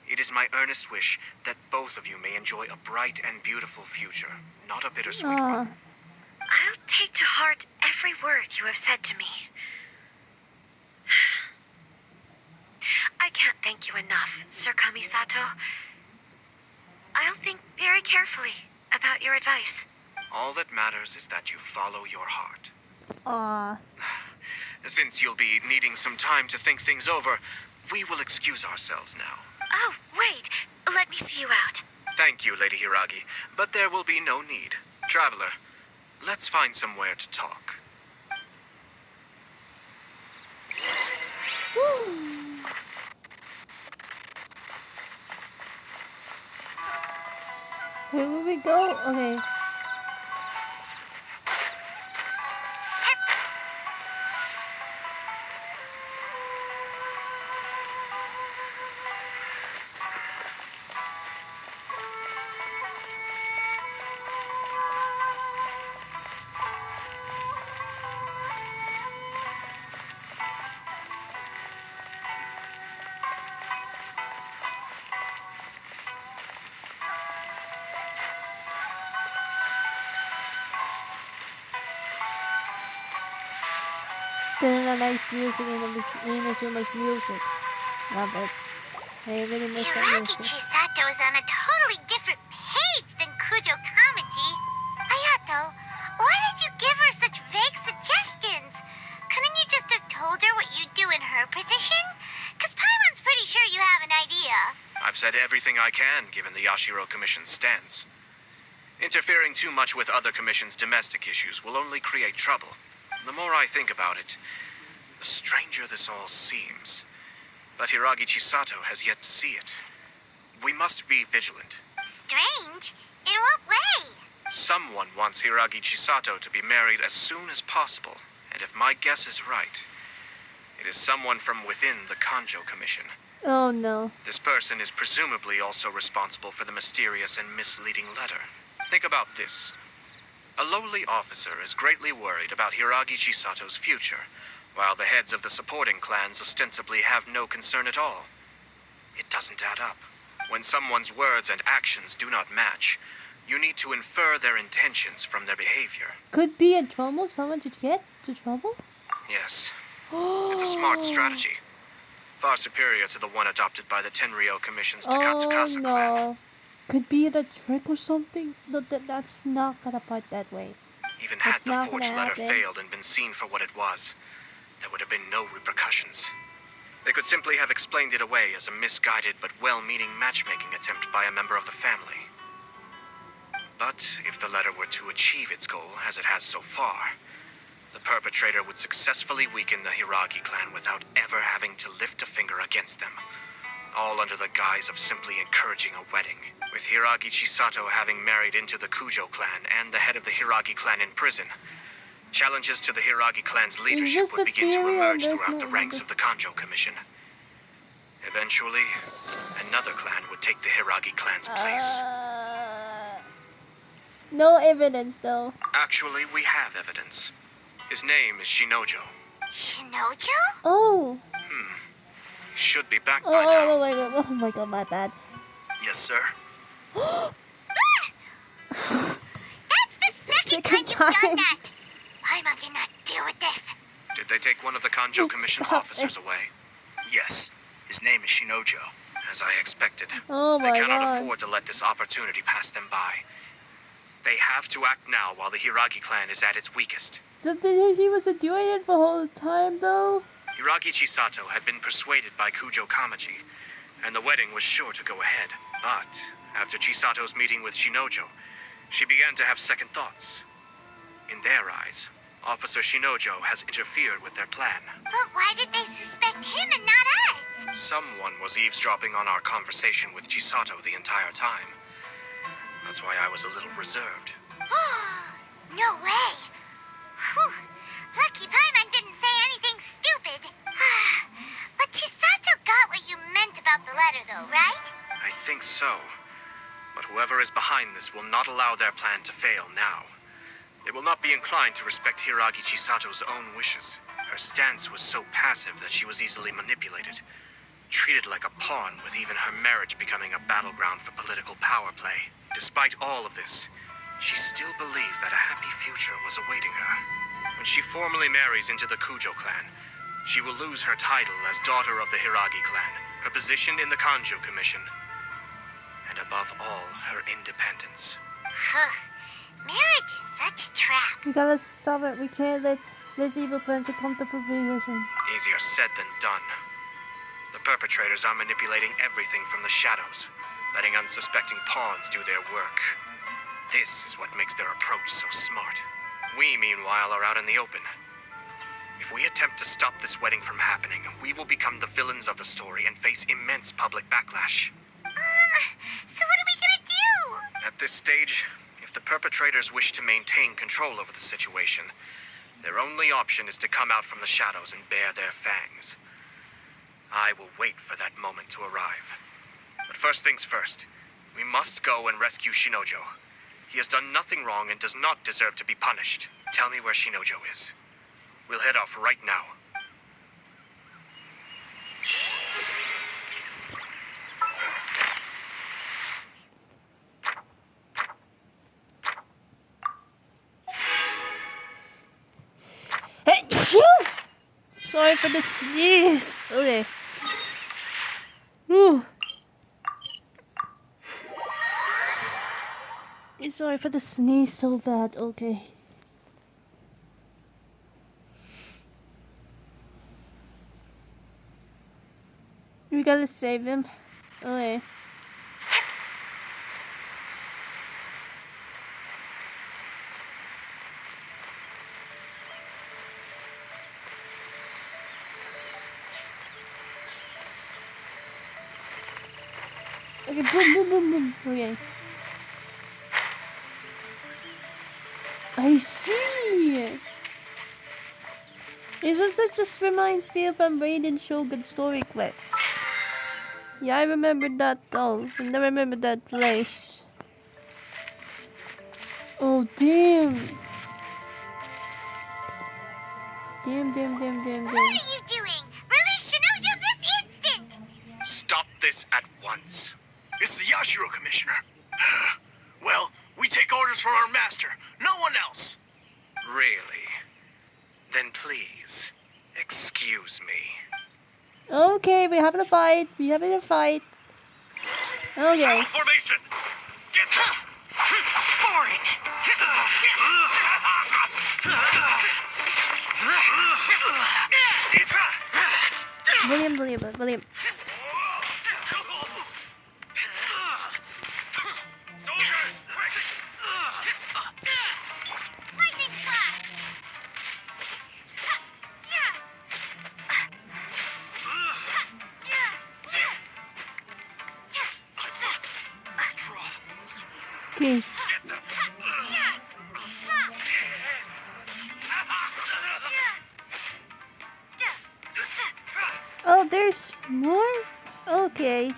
It is my earnest wish that both of you may enjoy a bright and beautiful future, not a bittersweet one. I'll take to heart every word you have said to me. I can't thank you enough, Sir Kamisato. I'll think very carefully about your advice. All that matters is that you follow your heart. Aw. Since you'll be needing some time to think things over, we will excuse ourselves now. Oh, wait. Let me see you out. Thank you, Lady Hiragi, but there will be no need. Traveler, let's find somewhere to talk. Where will we go? Okay. There's a nice music in the Inazuma music. Love it. I really miss that Hiragi music. Chisato is on a totally different page than Kujo Kamaji. Ayato, why did you give her such vague suggestions? Couldn't you just have told her what you'd do in her position? Because Paimon's pretty sure you have an idea. I've said everything I can, given the Yashiro Commission's stance. Interfering too much with other commissions' domestic issues will only create trouble. The more I think about it, the stranger this all seems. But Hiragi Chisato has yet to see it. We must be vigilant. Strange? In what way? Someone wants Hiragi Chisato to be married as soon as possible, and if my guess is right, it is someone from within the Kanjo Commission. Oh no. This person is presumably also responsible for the mysterious and misleading letter. Think about this. A lowly officer is greatly worried about Hiragi Chisato's future, while the heads of the supporting clans ostensibly have no concern at all. It doesn't add up. When someone's words and actions do not match, you need to infer their intentions from their behavior. Could be in trouble? Someone to get to trouble? Yes. It's a smart strategy. Far superior to the one adopted by the Tenryo Commission's Takatsukasa clan. No. Could be a trick or something? No, that's not gonna fight that way. Even had It's the not forged gonna letter happen. failed and been seen for what it was, there would have been no repercussions. They could simply have explained it away as a misguided but well-meaning matchmaking attempt by a member of the family. But if the letter were to achieve its goal, as it has so far, the perpetrator would successfully weaken the Hiragi clan without ever having to lift a finger against them, all under the guise of simply encouraging a wedding. With Hiragi Chisato having married into the Kujo clan and the head of the Hiragi clan in prison, challenges to the Hiragi clan's leadership just would a begin to theory, emerge and there's throughout no the ranks of the Kanjo Commission. Eventually, another clan would take the Hiragi clan's place. No evidence though. Actually, we have evidence. His name is Shinojo. Shinojo? Oh. He should be back by Oh, now. wait. Oh my god, my bad. Yes, sir. That's the second time you've done that! Paimon cannot deal with this. Did they take one of the Kanjo Commission Stop officers away? Yes. His name is Shinojo. As I expected. Oh They my cannot god. afford to let this opportunity pass them by. They have to act now while the Hiragi clan is at its weakest. So he wasn't doing it for the whole time though? Hiragi Chisato had been persuaded by Kujo Kamaji, and the wedding was sure to go ahead. But after Chisato's meeting with Shinojo, she began to have second thoughts. In their eyes, Officer Shinojo has interfered with their plan. But why did they suspect him and not us? Someone was eavesdropping on our conversation with Chisato the entire time. That's why I was a little reserved. No way. Whew. Lucky Paimon didn't say anything stupid. But Chisato got what you meant about the letter though, right? I think so. But whoever is behind this will not allow their plan to fail now. They will not be inclined to respect Hiragi Chisato's own wishes. Her stance was so passive that she was easily manipulated, treated like a pawn, with even her marriage becoming a battleground for political power play. Despite all of this, she still believed that a happy future was awaiting her. When she formally marries into the Kujo clan, she will lose her title as daughter of the Hiragi clan, her position in the Kanjo Commission, and above all, her independence. Marriage is such a trap. We gotta stop it. We can't let this evil plan to come to fruition. Easier said than done. The perpetrators are manipulating everything from the shadows, letting unsuspecting pawns do their work. This is what makes their approach so smart. We, meanwhile, are out in the open. If we attempt to stop this wedding from happening, we will become the villains of the story and face immense public backlash. So what are we gonna do? At this stage, if the perpetrators wish to maintain control over the situation, their only option is to come out from the shadows and bare their fangs. I will wait for that moment to arrive. But first things first, we must go and rescue Shinojo. He has done nothing wrong and does not deserve to be punished. Tell me where Shinojo is. We'll head off right now. sorry for the sneeze. Okay. Whew. Sorry for the sneeze so bad. Okay. We gotta save him. Okay. Okay, boom, boom, boom, boom. Okay. I see. It just reminds me of Raiden Shogun story quest. Yeah, I remember that though. And I remember that place. Oh damn. Damn. What are you doing? Release Shinojo this instant! Stop this at once. It's the Yashiro Commissioner. Well, we take orders from our master, no one else. Really? Then please, excuse me. Okay, we're having a fight. Okay. Formation! Get them! Boring! William. Soldiers, quick! Lightning slash! Okay. Oh, there's more? Okay.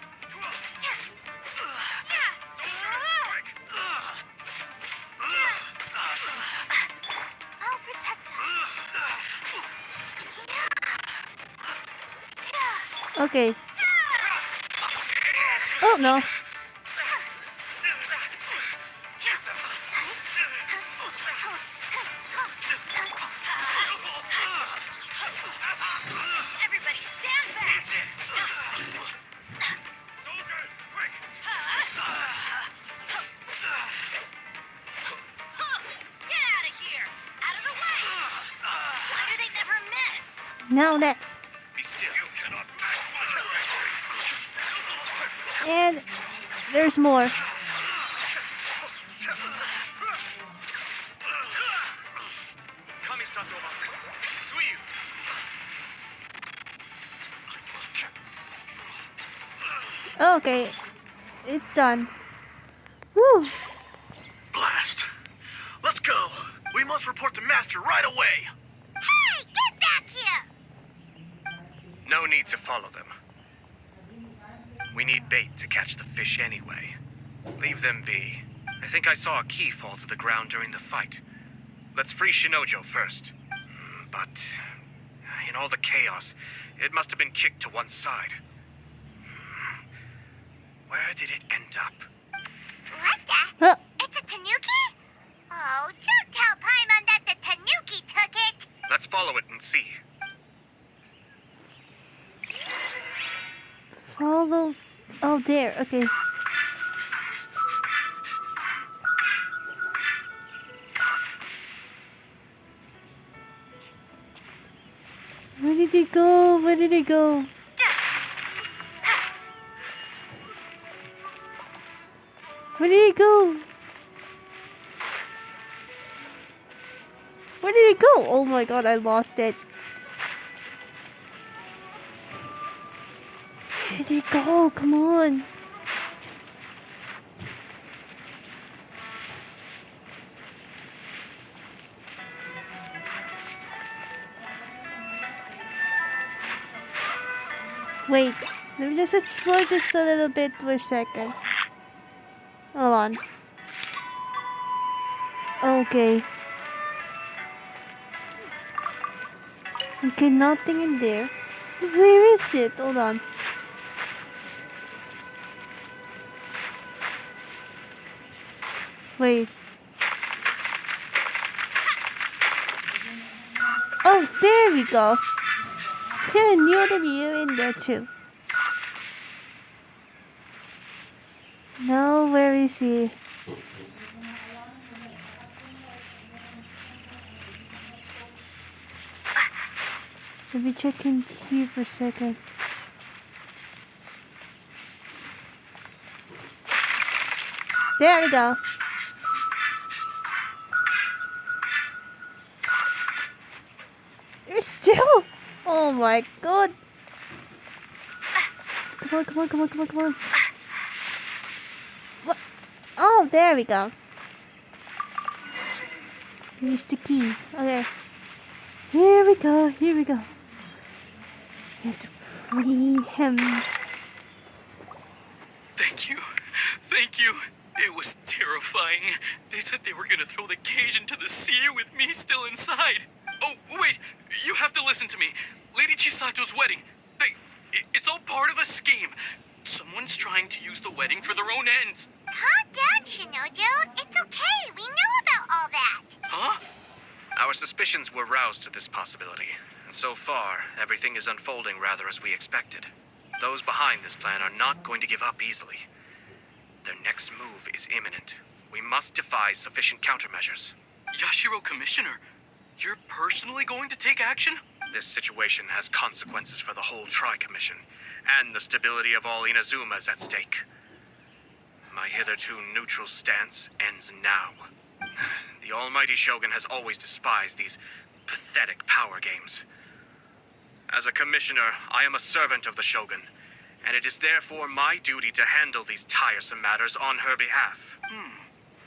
I'll protect us. Okay. Oh no. Everybody stand back! Soldiers, quick! Get out of here! Out of the way! Why do they never miss? Now next. Be still. You cannot match my strength! And there's more. Kamisato Ayato, Suyu! Okay. It's done. Whew. Blast. Let's go. We must report to Master right away. Hey, get back here! No need to follow them. We need bait to catch the fish anyway. Leave them be. I think I saw a key fall to the ground during the fight. Let's free Shinojo first. But in all the chaos, it must have been kicked to one side. Where did it end up? What the? Huh. It's a tanuki? Oh, don't tell Paimon that the tanuki took it! Let's follow it and see. Follow. Oh, there. Okay. Where did he go? Where did he go? Where did he go? Where did he go? Oh my god, I lost it. Where did he go? Come on. Wait, let me just explore this a little bit for a second. Hold on. Okay. Okay, nothing in there. Where is it? Hold on. Wait. Oh, there we go. I knew that you were in there too. No, where is he? Let me check in here for a second. There we go. You're still. Oh my god. Come on, come on, come on, come on, come on. What? Oh, there we go. Here's the key. Okay. Here we go, here we go. We have to free him. Thank you. Thank you. It was terrifying. They said they were gonna throw the cage into the sea with me still inside. Oh, wait. You have to listen to me. Lady Chisato's wedding. It's all part of a scheme. Someone's trying to use the wedding for their own ends. Calm down, Shinojo. It's okay. We know about all that. Huh? Our suspicions were roused to this possibility, and so far, everything is unfolding rather as we expected. Those behind this plan are not going to give up easily. Their next move is imminent. We must devise sufficient countermeasures. Yashiro Commissioner, you're personally going to take action? This situation has consequences for the whole Tri-Commission, and the stability of all Inazumas at stake. My hitherto neutral stance ends now. The almighty Shogun has always despised these pathetic power games. As a commissioner, I am a servant of the Shogun, and it is therefore my duty to handle these tiresome matters on her behalf.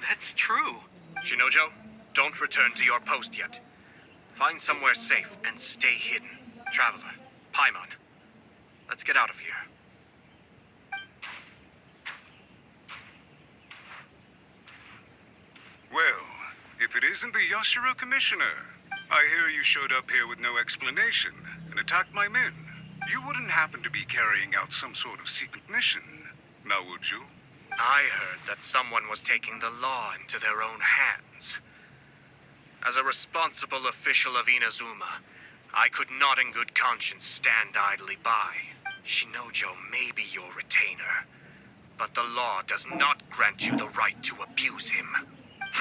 That's true. Shinojo, don't return to your post yet. Find somewhere safe and stay hidden. Traveler, Paimon, let's get out of here. Well, if it isn't the Yashiro Commissioner, I hear you showed up here with no explanation and attacked my men. You wouldn't happen to be carrying out some sort of secret mission, now would you? I heard that someone was taking the law into their own hands. As a responsible official of Inazuma, I could not in good conscience stand idly by. Shinojo may be your retainer, but the law does not grant you the right to abuse him.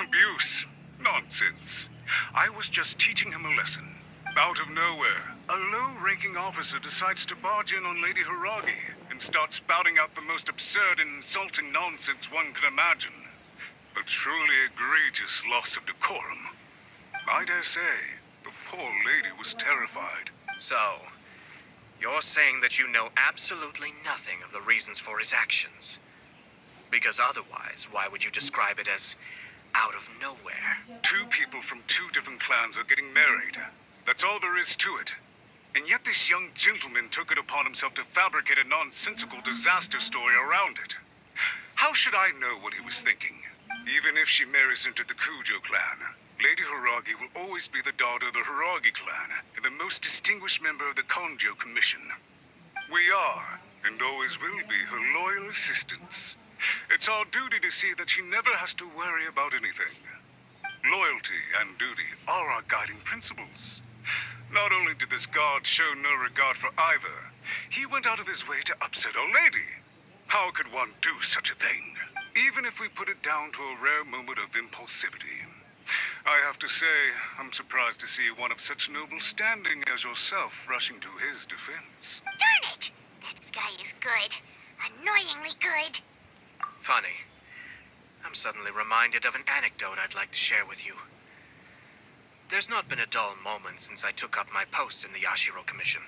Abuse? Nonsense. I was just teaching him a lesson. Out of nowhere, a low-ranking officer decides to barge in on Lady Hiragi and start spouting out the most absurd and insulting nonsense one could imagine. A truly egregious loss of decorum. I dare say, the poor lady was terrified. So, you're saying that you know absolutely nothing of the reasons for his actions? Because otherwise, why would you describe it as out of nowhere? Two people from two different clans are getting married. That's all there is to it. And yet this young gentleman took it upon himself to fabricate a nonsensical disaster story around it. How should I know what he was thinking? Even if she marries into the Kujo clan, Lady Hiragi will always be the daughter of the Hiragi clan and the most distinguished member of the Konjo Commission. We are, and always will be, her loyal assistants. It's our duty to see that she never has to worry about anything. Loyalty and duty are our guiding principles. Not only did this guard show no regard for either, he went out of his way to upset our lady. How could one do such a thing? Even if we put it down to a rare moment of impulsivity. I have to say, I'm surprised to see one of such noble standing as yourself rushing to his defense. Darn it! This guy is good. Annoyingly good. Funny. I'm suddenly reminded of an anecdote I'd like to share with you. There's not been a dull moment since I took up my post in the Yashiro Commission.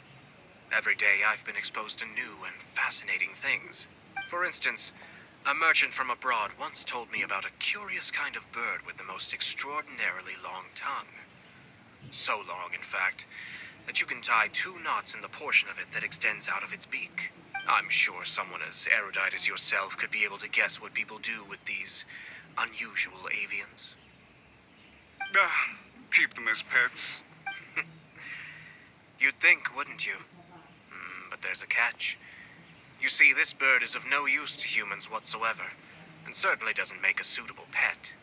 Every day I've been exposed to new and fascinating things. For instance, a merchant from abroad once told me about a curious kind of bird with the most extraordinarily long tongue. So long, in fact, that you can tie 2 knots in the portion of it that extends out of its beak. I'm sure someone as erudite as yourself could be able to guess what people do with these unusual avians. Keep them as pets. You'd think, wouldn't you? But there's a catch. You see, this bird is of no use to humans whatsoever, and certainly doesn't make a suitable pet.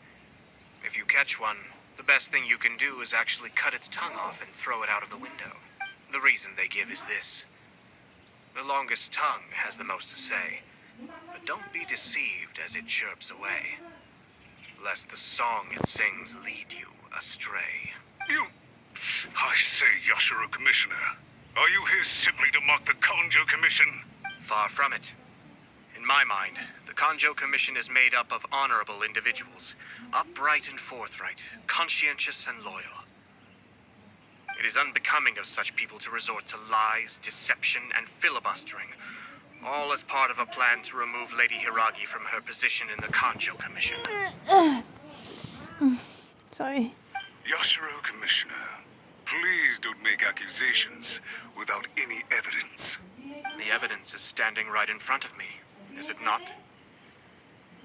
If you catch one, the best thing you can do is actually cut its tongue off and throw it out of the window. The reason they give is this. The longest tongue has the most to say, but don't be deceived as it chirps away, lest the song it sings lead you astray. I say, Yashiro Commissioner, are you here simply to mock the Kanjo Commission? Far from it. In my mind, the Kanjo Commission is made up of honorable individuals, upright and forthright, conscientious and loyal. It is unbecoming of such people to resort to lies, deception, and filibustering, all as part of a plan to remove Lady Hiragi from her position in the Kanjo Commission. Sorry. Yashiro Commissioner, please don't make accusations without any evidence. The evidence is standing right in front of me, is it not?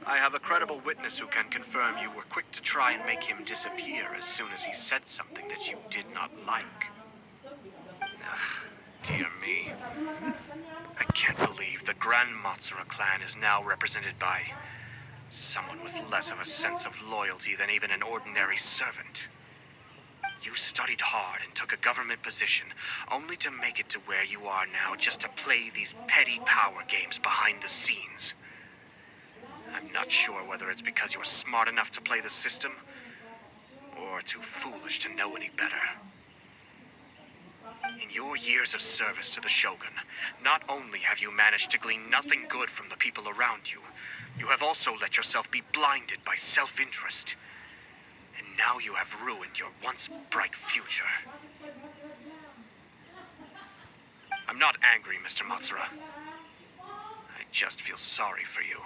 I have a credible witness who can confirm you were quick to try and make him disappear as soon as he said something that you did not like. Ugh, dear me. I can't believe the Grand Matsura clan is now represented by someone with less of a sense of loyalty than even an ordinary servant. You studied hard and took a government position, only to make it to where you are now just to play these petty power games behind the scenes. I'm not sure whether it's because you're smart enough to play the system, or too foolish to know any better. In your years of service to the Shogun, not only have you managed to glean nothing good from the people around you, you have also let yourself be blinded by self-interest. And now you have ruined your once bright future. I'm not angry, Mr. Matsura. I just feel sorry for you.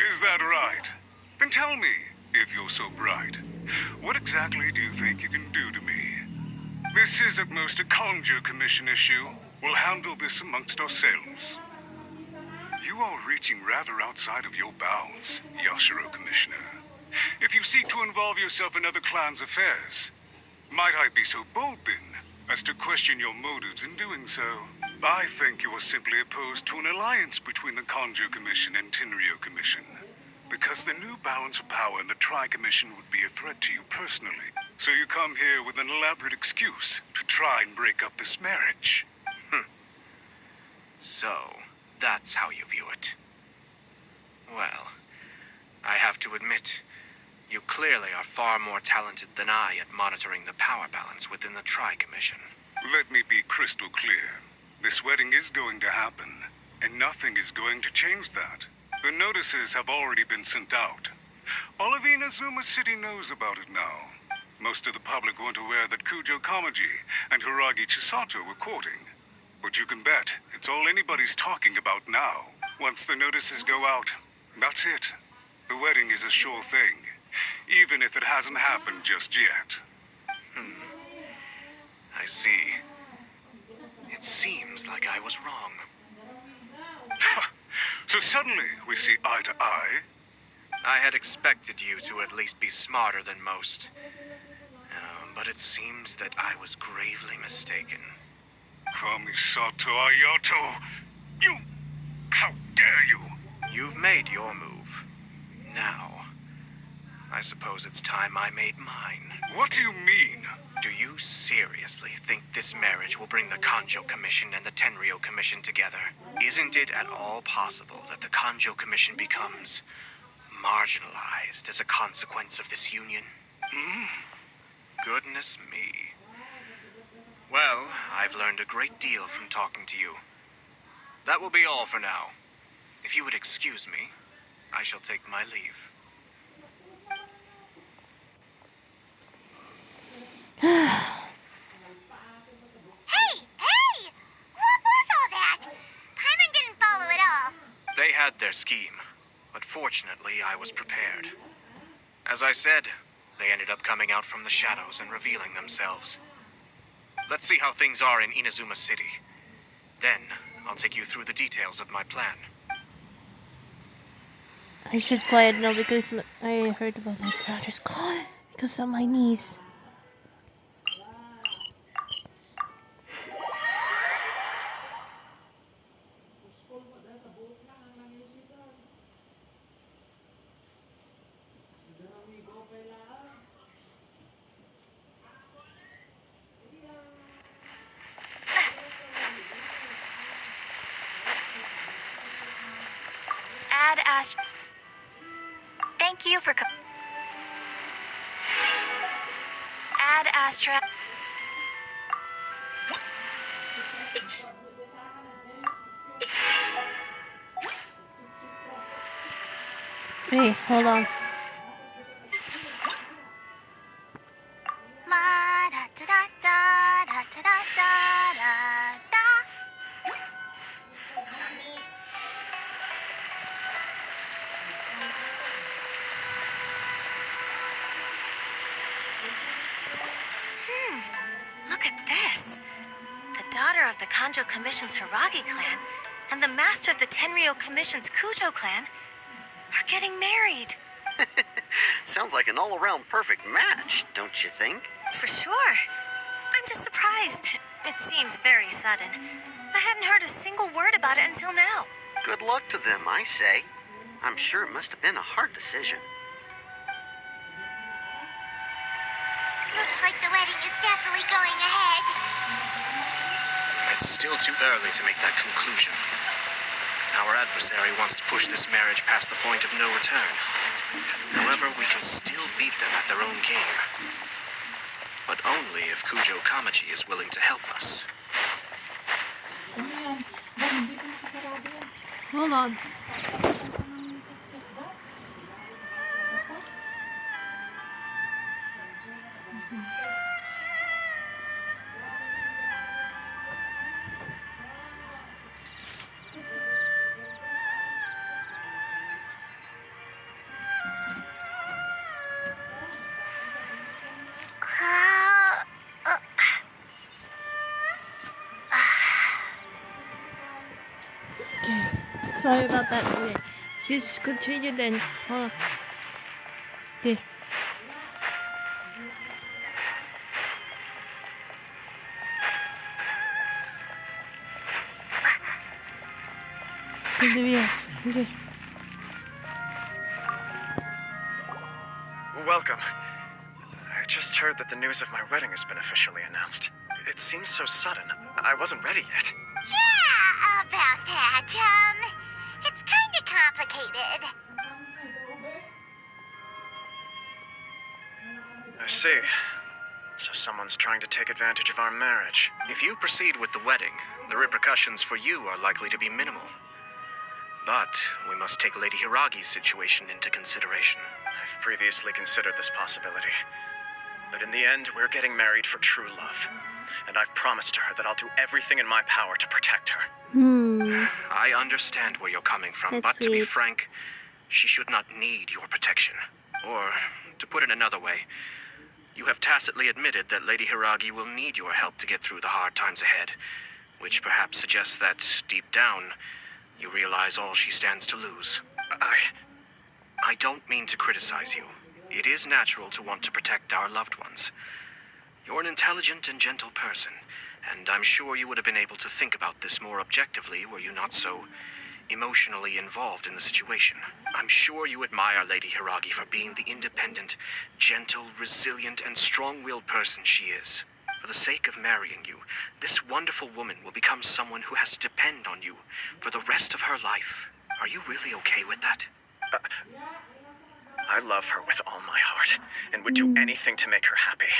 Is that right? Then tell me, if you're so bright, what exactly do you think you can do to me? This is at most a Kanjo Commission issue. We'll handle this amongst ourselves. You are reaching rather outside of your bounds, Yashiro Commissioner. If you seek to involve yourself in other clans' affairs, might I be so bold then as to question your motives in doing so? I think you are simply opposed to an alliance between the Kanjo Commission and Tenryo Commission, because the new balance of power in the Tri-Commission would be a threat to you personally. So you come here with an elaborate excuse to try and break up this marriage. So, that's how you view it. Well, I have to admit, you clearly are far more talented than I at monitoring the power balance within the Tri-Commission. Let me be crystal clear. This wedding is going to happen, and nothing is going to change that. The notices have already been sent out. All of Inazuma City knows about it now. Most of the public weren't aware that Kujo Kamaji and Hiragi Chisato were courting. But you can bet it's all anybody's talking about now. Once the notices go out, that's it. The wedding is a sure thing, even if it hasn't happened just yet. I see. It seems like I was wrong. So suddenly we see eye to eye? I had expected you to at least be smarter than most. But it seems that I was gravely mistaken. Kamisato Ayato! You... How dare you! You've made your move. Now, I suppose it's time I made mine. What do you mean? Do you seriously think this marriage will bring the Kanjo Commission and the Tenryo Commission together? Isn't it at all possible that the Kanjo Commission becomes marginalized as a consequence of this union? Goodness me. Well, I've learned a great deal from talking to you. That will be all for now. If you would excuse me, I shall take my leave. Hey! What was all that? Paimon didn't follow at all. They had their scheme, but fortunately I was prepared. As I said, they ended up coming out from the shadows and revealing themselves. Let's see how things are in Inazuma City. Then, I'll take you through the details of my plan. I should quiet now because I heard about my brother's call because of my niece. Thank you for Ad Astra. Hey, hold on. La da da da da da da da da da. Look at this. The daughter of the Kanjo Commission's Hiragi clan and the master of the Tenryo Commission's Kujo clan are getting married. Sounds like an all-around perfect match, don't you think? For sure. I'm just surprised. It seems very sudden. I hadn't heard a single word about it until now. Good luck to them, I say. I'm sure it must have been a hard decision. Looks like the wedding is definitely going ahead. It's still too early to make that conclusion. Our adversary wants to push this marriage past the point of no return. However, we can still beat them at their own game. But only if Kujo Kamaji is willing to help us. Hold on. Okay. Sorry about that. Okay. Just continue then. Okay. Yes. Okay. Welcome. I just heard that the news of my wedding has been officially announced. It seems so sudden. I wasn't ready yet. Yeah, about that, it's kind of complicated. I see. So someone's trying to take advantage of our marriage. If you proceed with the wedding, the repercussions for you are likely to be minimal. But we must take Lady Hiragi's situation into consideration. I've previously considered this possibility. But in the end, we're getting married for true love. And I've promised her that I'll do everything in my power to protect her. I understand where you're coming from, That's but to be sweet. frank, she should not need your protection. Or, to put it another way, you have tacitly admitted that Lady Hiragi will need your help to get through the hard times ahead, which perhaps suggests that, deep down, you realize all she stands to lose. I don't mean to criticize you. It is natural to want to protect our loved ones. You're an intelligent and gentle person, and I'm sure you would have been able to think about this more objectively were you not so emotionally involved in the situation. I'm sure you admire Lady Hiragi for being the independent, gentle, resilient, and strong-willed person she is. For the sake of marrying you, this wonderful woman will become someone who has to depend on you for the rest of her life. Are you really okay with that? I love her with all my heart, and would do anything to make her happy.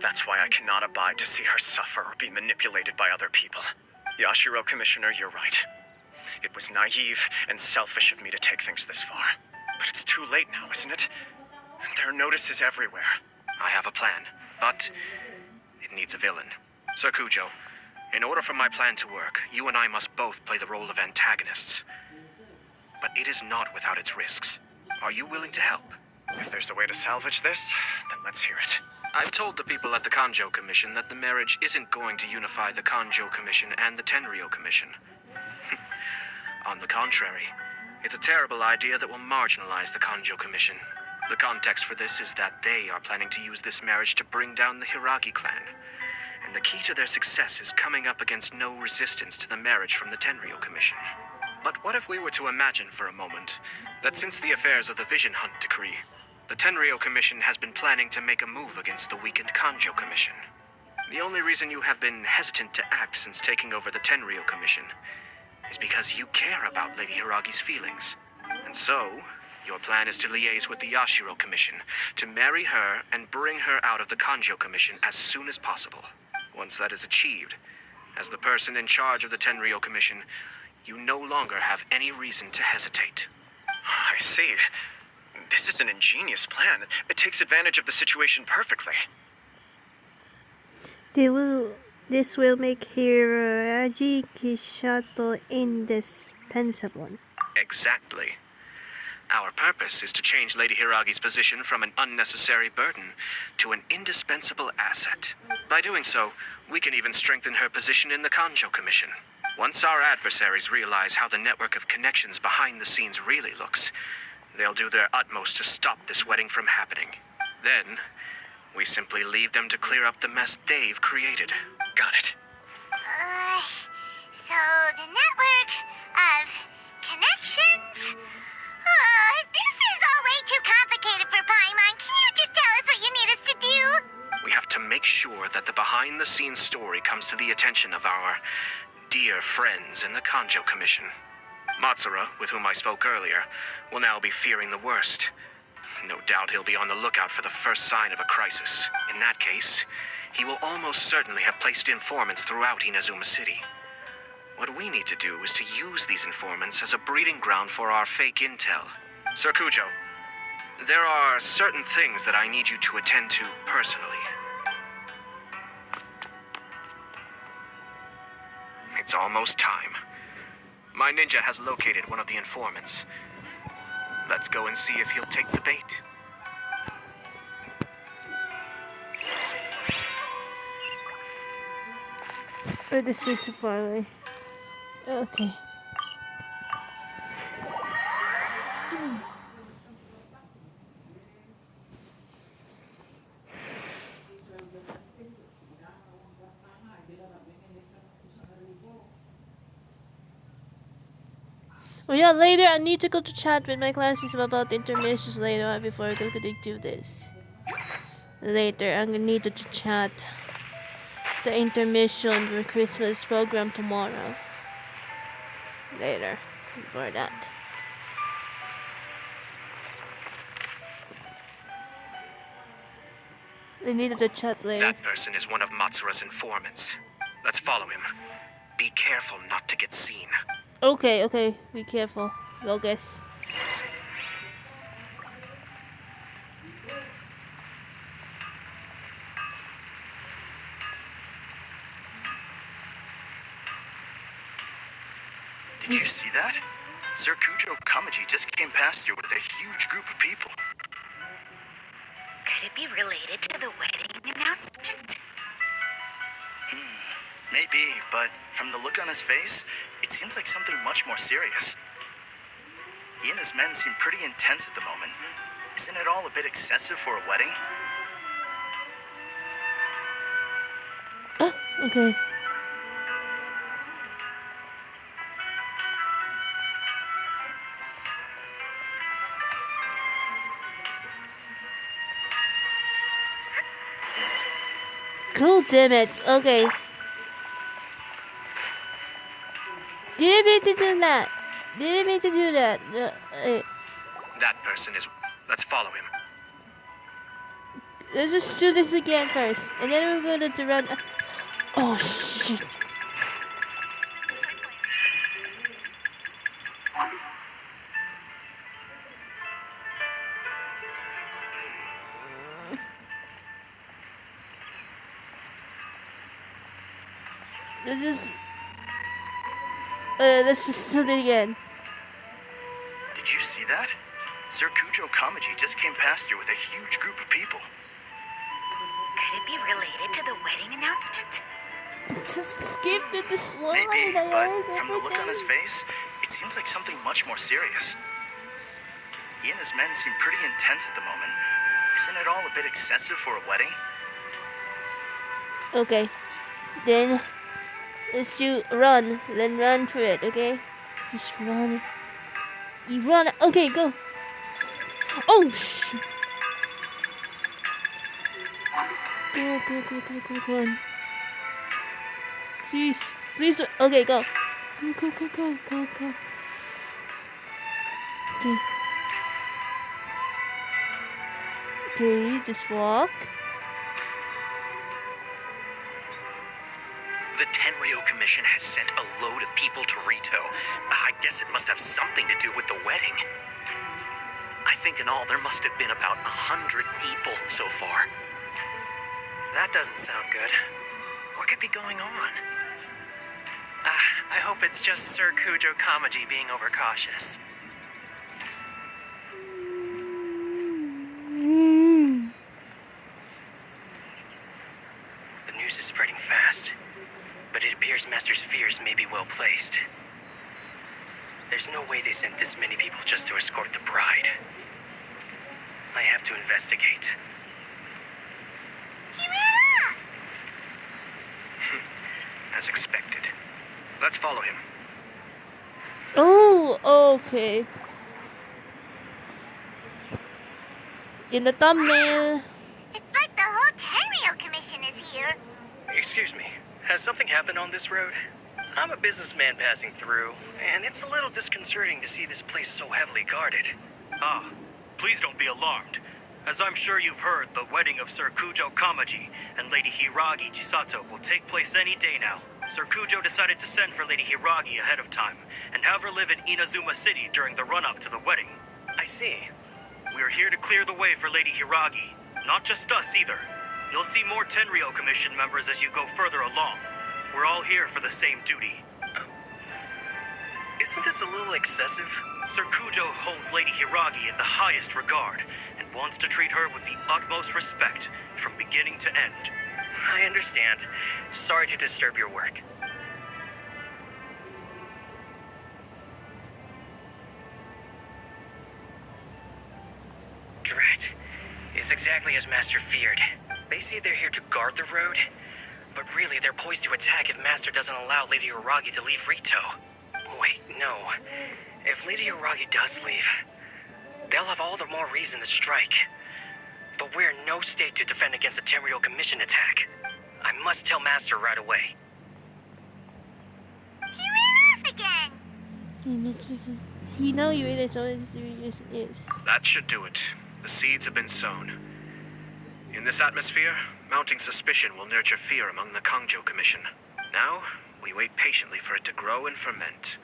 That's why I cannot abide to see her suffer or be manipulated by other people. Yashiro, Commissioner, you're right. It was naive and selfish of me to take things this far. But it's too late now, isn't it? And there are notices everywhere. I have a plan, but it needs a villain. Sir Kujo, in order for my plan to work, you and I must both play the role of antagonists. But it is not without its risks. Are you willing to help? If there's a way to salvage this, then let's hear it. I've told the people at the Kanjo Commission that the marriage isn't going to unify the Kanjo Commission and the Tenryo Commission. On the contrary, it's a terrible idea that will marginalize the Kanjo Commission. The context for this is that they are planning to use this marriage to bring down the Hiragi clan. And the key to their success is coming up against no resistance to the marriage from the Tenryo Commission. But what if we were to imagine for a moment that since the affairs of the Vision Hunt decree, the Tenryo Commission has been planning to make a move against the weakened Kanjo Commission? The only reason you have been hesitant to act since taking over the Tenryo Commission is because you care about Lady Hiragi's feelings. And so, Your plan is to liaise with the Yashiro Commission, to marry her and bring her out of the Kanjo Commission as soon as possible. Once that is achieved, as the person in charge of the Tenryo Commission, you no longer have any reason to hesitate. I see. This is an ingenious plan. It takes advantage of the situation perfectly. This will make Hiragi Kishato indispensable. Exactly. Our purpose is to change Lady Hiragi's position from an unnecessary burden to an indispensable asset. By doing so, we can even strengthen her position in the Kanjo Commission. Once our adversaries realize how the network of connections behind the scenes really looks, they'll do their utmost to stop this wedding from happening. Then, we simply leave them to clear up the mess they've created. Got it. So the network of connections? This is all way too complicated for Paimon. Can you just tell us what you need us to do? We have to make sure that the behind-the-scenes story comes to the attention of our dear friends in the Kanjo Commission. Matsura, with whom I spoke earlier, will now be fearing the worst. No doubt he'll be on the lookout for the first sign of a crisis. In that case, he will almost certainly have placed informants throughout Inazuma City. What we need to do is to use these informants as a breeding ground for our fake intel. Sir Kujo, there are certain things that I need you to attend to personally. It's almost time. My ninja has located one of the informants. Let's go and see if he'll take the bait. Oh, this is too far away. Okay. Oh yeah, later I need to go to chat with my classes about the intermissions later on before I go to do this. Later, I'm gonna need to chat the intermission for Christmas program tomorrow. Later, before that. I needed to chat later. That person is one of Matsura's informants. Let's follow him. Be careful not to get seen. Okay, be careful. Go guess. Did you see that? Sir Kujo Kamaji just came past here with a huge group of people. Could it be related to the wedding announcement? Maybe, but from the look on his face, it seems like something much more serious. He and his men seem pretty intense at the moment. Isn't it all a bit excessive for a wedding? Okay. Cool, damn it. Okay. Didn't mean to do that. Didn't mean to do that. That person is... Let's follow him. Let's just do this again first. And then we're going to run... Oh, shit. Let's just do it again. Did you see that? Sir Kujo Kamaji just came past here with a huge group of people. Could it be related to the wedding announcement? Just skip it this one. Maybe, but from the look on his face, it seems like something much more serious. He and his men seem pretty intense at the moment. Isn't it all a bit excessive for a wedding? Okay. Then let's do run. Then run for it, okay? Just run. You run. Okay, go. Oh, shit. Go. Please. Okay, go. Go. Okay. Okay, just walk. The Tenryo Commission has sent a load of people to Rito. I guess it must have something to do with the wedding. I think in all there must have been about 100 people so far. That doesn't sound good. What could be going on? I hope it's just Sir Kujo Kamaji being overcautious. The news is spreading fast, but it appears Master's fears may be well placed. There's no way they sent this many people just to escort the bride. I have to investigate. He ran off! As expected. Let's follow him. Oh, okay. In the thumbnail. It's like the whole Tenryo Commission is here. Excuse me, has something happened on this road? I'm a businessman passing through, and it's a little disconcerting to see this place so heavily guarded. Ah, please don't be alarmed. As I'm sure you've heard, the wedding of Sir Kujo Kamaji and Lady Hiragi Chisato will take place any day now. Sir Kujo decided to send for Lady Hiragi ahead of time and have her live in Inazuma City during the run-up to the wedding. I see. We're here to clear the way for Lady Hiragi. Not just us either. You'll see more Tenryo Commission members as you go further along. We're all here for the same duty. Isn't this a little excessive? Sir Kujo holds Lady Hiragi in the highest regard and wants to treat her with the utmost respect from beginning to end. I understand. Sorry to disturb your work. Drat. It's exactly as Master feared. They say they're here to guard the road, but really they're poised to attack if Master doesn't allow Lady Hiragi to leave Rito. Wait, no. If Lady Hiragi does leave, they'll have all the more reason to strike. But we're in no state to defend against a Tenryo Commission attack. I must tell Master right away. He ran off again! He know you it is so serious is. That should do it. The seeds have been sown. In this atmosphere, mounting suspicion will nurture fear among the Kangjo Commission. Now, we wait patiently for it to grow and ferment.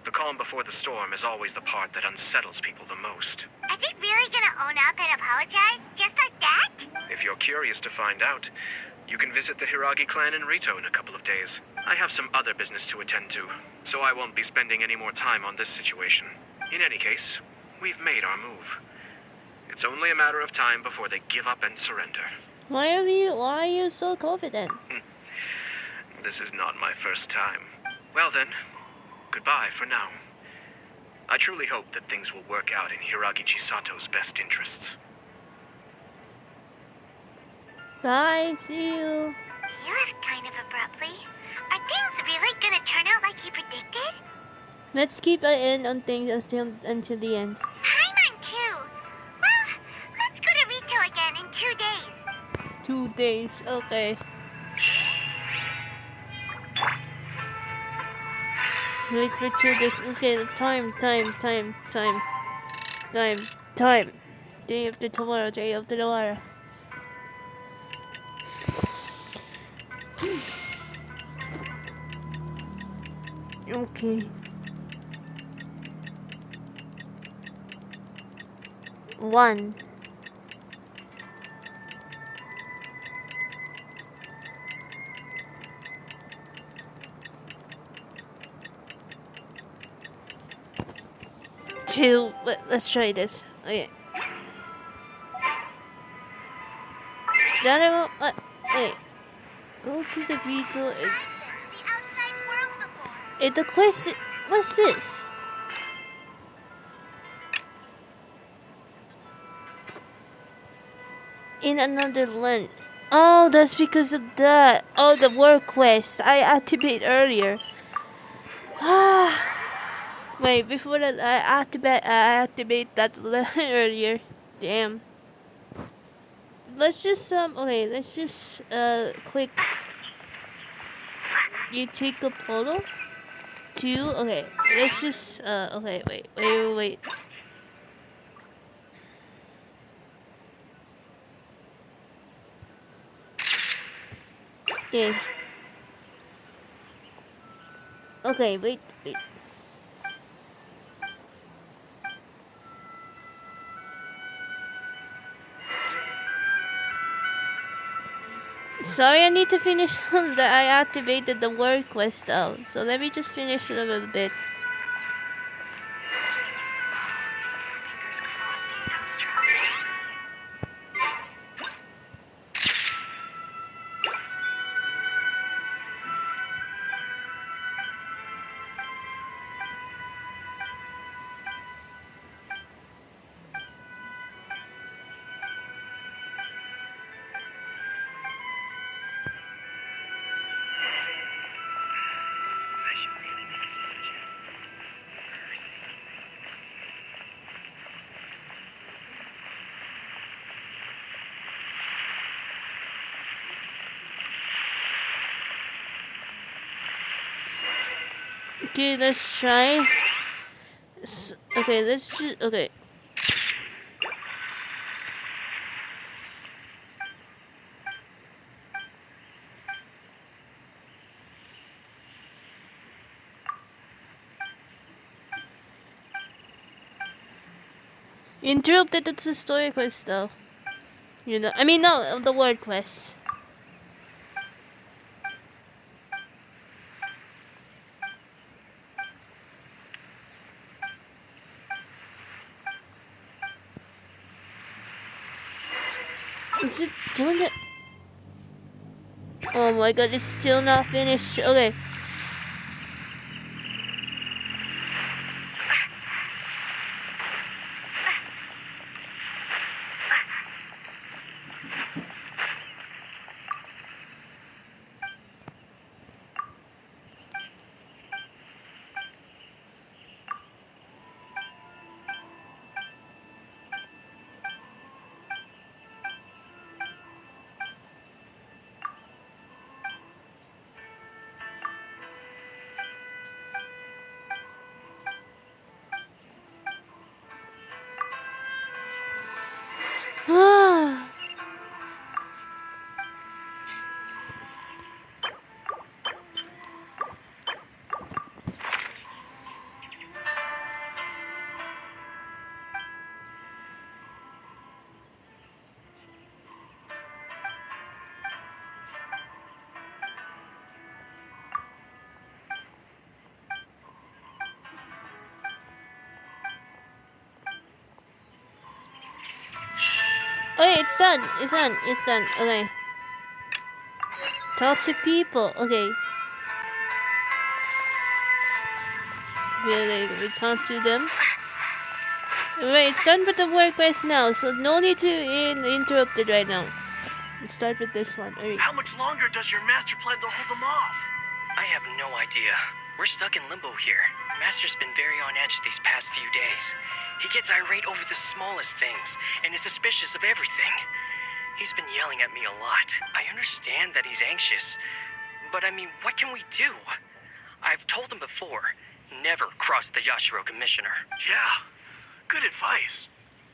The calm before the storm is always the part that unsettles people the most. Are they really gonna own up and apologize? Just like that? If you're curious to find out, you can visit the Hiragi clan in Rito in a couple of days. I have some other business to attend to, so I won't be spending any more time on this situation. In any case, we've made our move. It's only a matter of time before they give up and surrender. Why are you so confident? This is not my first time. Well then, goodbye for now. I truly hope that things will work out in Hiragi Chisato's best interests. Bye, see you. He left kind of abruptly. Are things really gonna turn out like he predicted? Let's keep an end on things until the end. Paimon too. Well, let's go to Rito again in 2 days. 2 days, okay. Wait for 2 days. Okay, time. Day after tomorrow. Okay. 1. Two. Let's try this. Okay. Wait. Go to the beetle. The question. What's this? In another land. Oh, that's because of that. Oh, the work quest I activated earlier. Wait, before that I activate that earlier. Damn. Let's just quick. You take a photo. 2. Okay. Let's just okay. Wait. Yeah. Okay, wait. Sorry, I need to finish that. I activated the word quest though, so let me just finish it a little bit. Fingers crossed he comes true. I should really make a decision. For her sake. Okay, let's try. Okay, okay. Interrupted. It's a story quest though. You know, I mean no, the word quest. Is it doing it? Oh my god, it's still not finished. Okay. Okay, it's done. It's done. It's done. Okay. Talk to people. Okay. We talk to them. Wait, it's done with the work quest now, so no need to interrupt it right now. Let's start with this one. Alright. How much longer does your master plan to hold them off? I have no idea. We're stuck in limbo here. Master's been very on edge these past few days. He gets irate over the smallest things, and is suspicious of everything. He's been yelling at me a lot. I understand that he's anxious, but I mean, what can we do? I've told him before, never cross the Yashiro Commissioner. Yeah, good advice.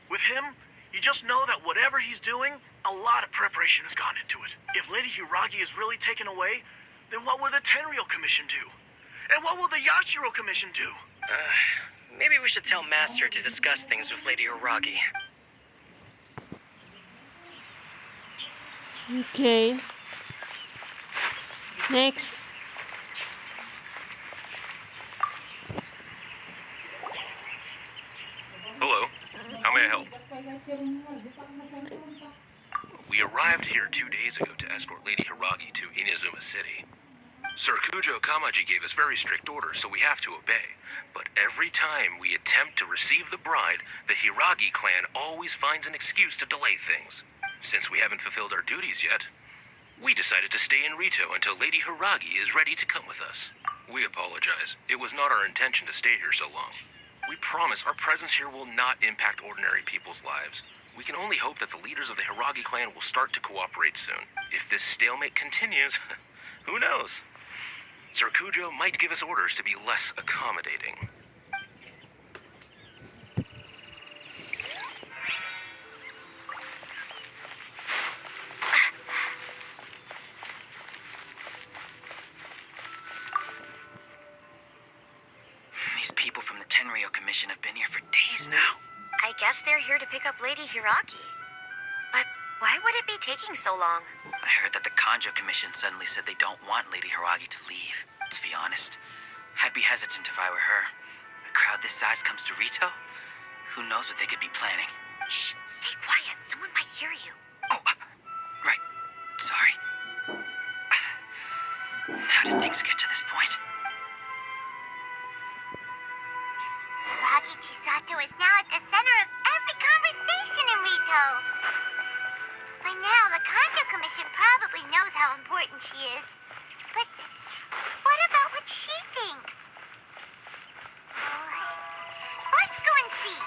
With him, you just know that whatever he's doing, a lot of preparation has gone into it. If Lady Hiragi is really taken away, then what will the Tenryou Commission do? And what will the Yashiro Commission do? Maybe we should tell Master to discuss things with Lady Hiragi. Okay. Next. Hello. How may I help? We arrived here 2 days ago to escort Lady Hiragi to Inazuma City. Sir Kujo Kamaji gave us very strict orders, so we have to obey. But every time we attempt to receive the bride, the Hiragi clan always finds an excuse to delay things. Since we haven't fulfilled our duties yet, we decided to stay in Rito until Lady Hiragi is ready to come with us. We apologize. It was not our intention to stay here so long. We promise our presence here will not impact ordinary people's lives. We can only hope that the leaders of the Hiragi clan will start to cooperate soon. If this stalemate continues, who knows? Sir Kujo might give us orders to be less accommodating. here to pick up Lady Hiragi. But why would it be taking so long? I heard that the Kanjo Commission suddenly said they don't want Lady Hiragi to leave. To be honest, I'd be hesitant if I were her. A crowd this size comes to Rito? Who knows what they could be planning? Shh, stay quiet. Someone might hear you. Oh, right. Sorry. How did things get to this point? Hiragi Chisato is now at the center of every conversation in Rito. By now, the Kanjo Commission probably knows how important she is. But what about what she thinks? Let's go and see.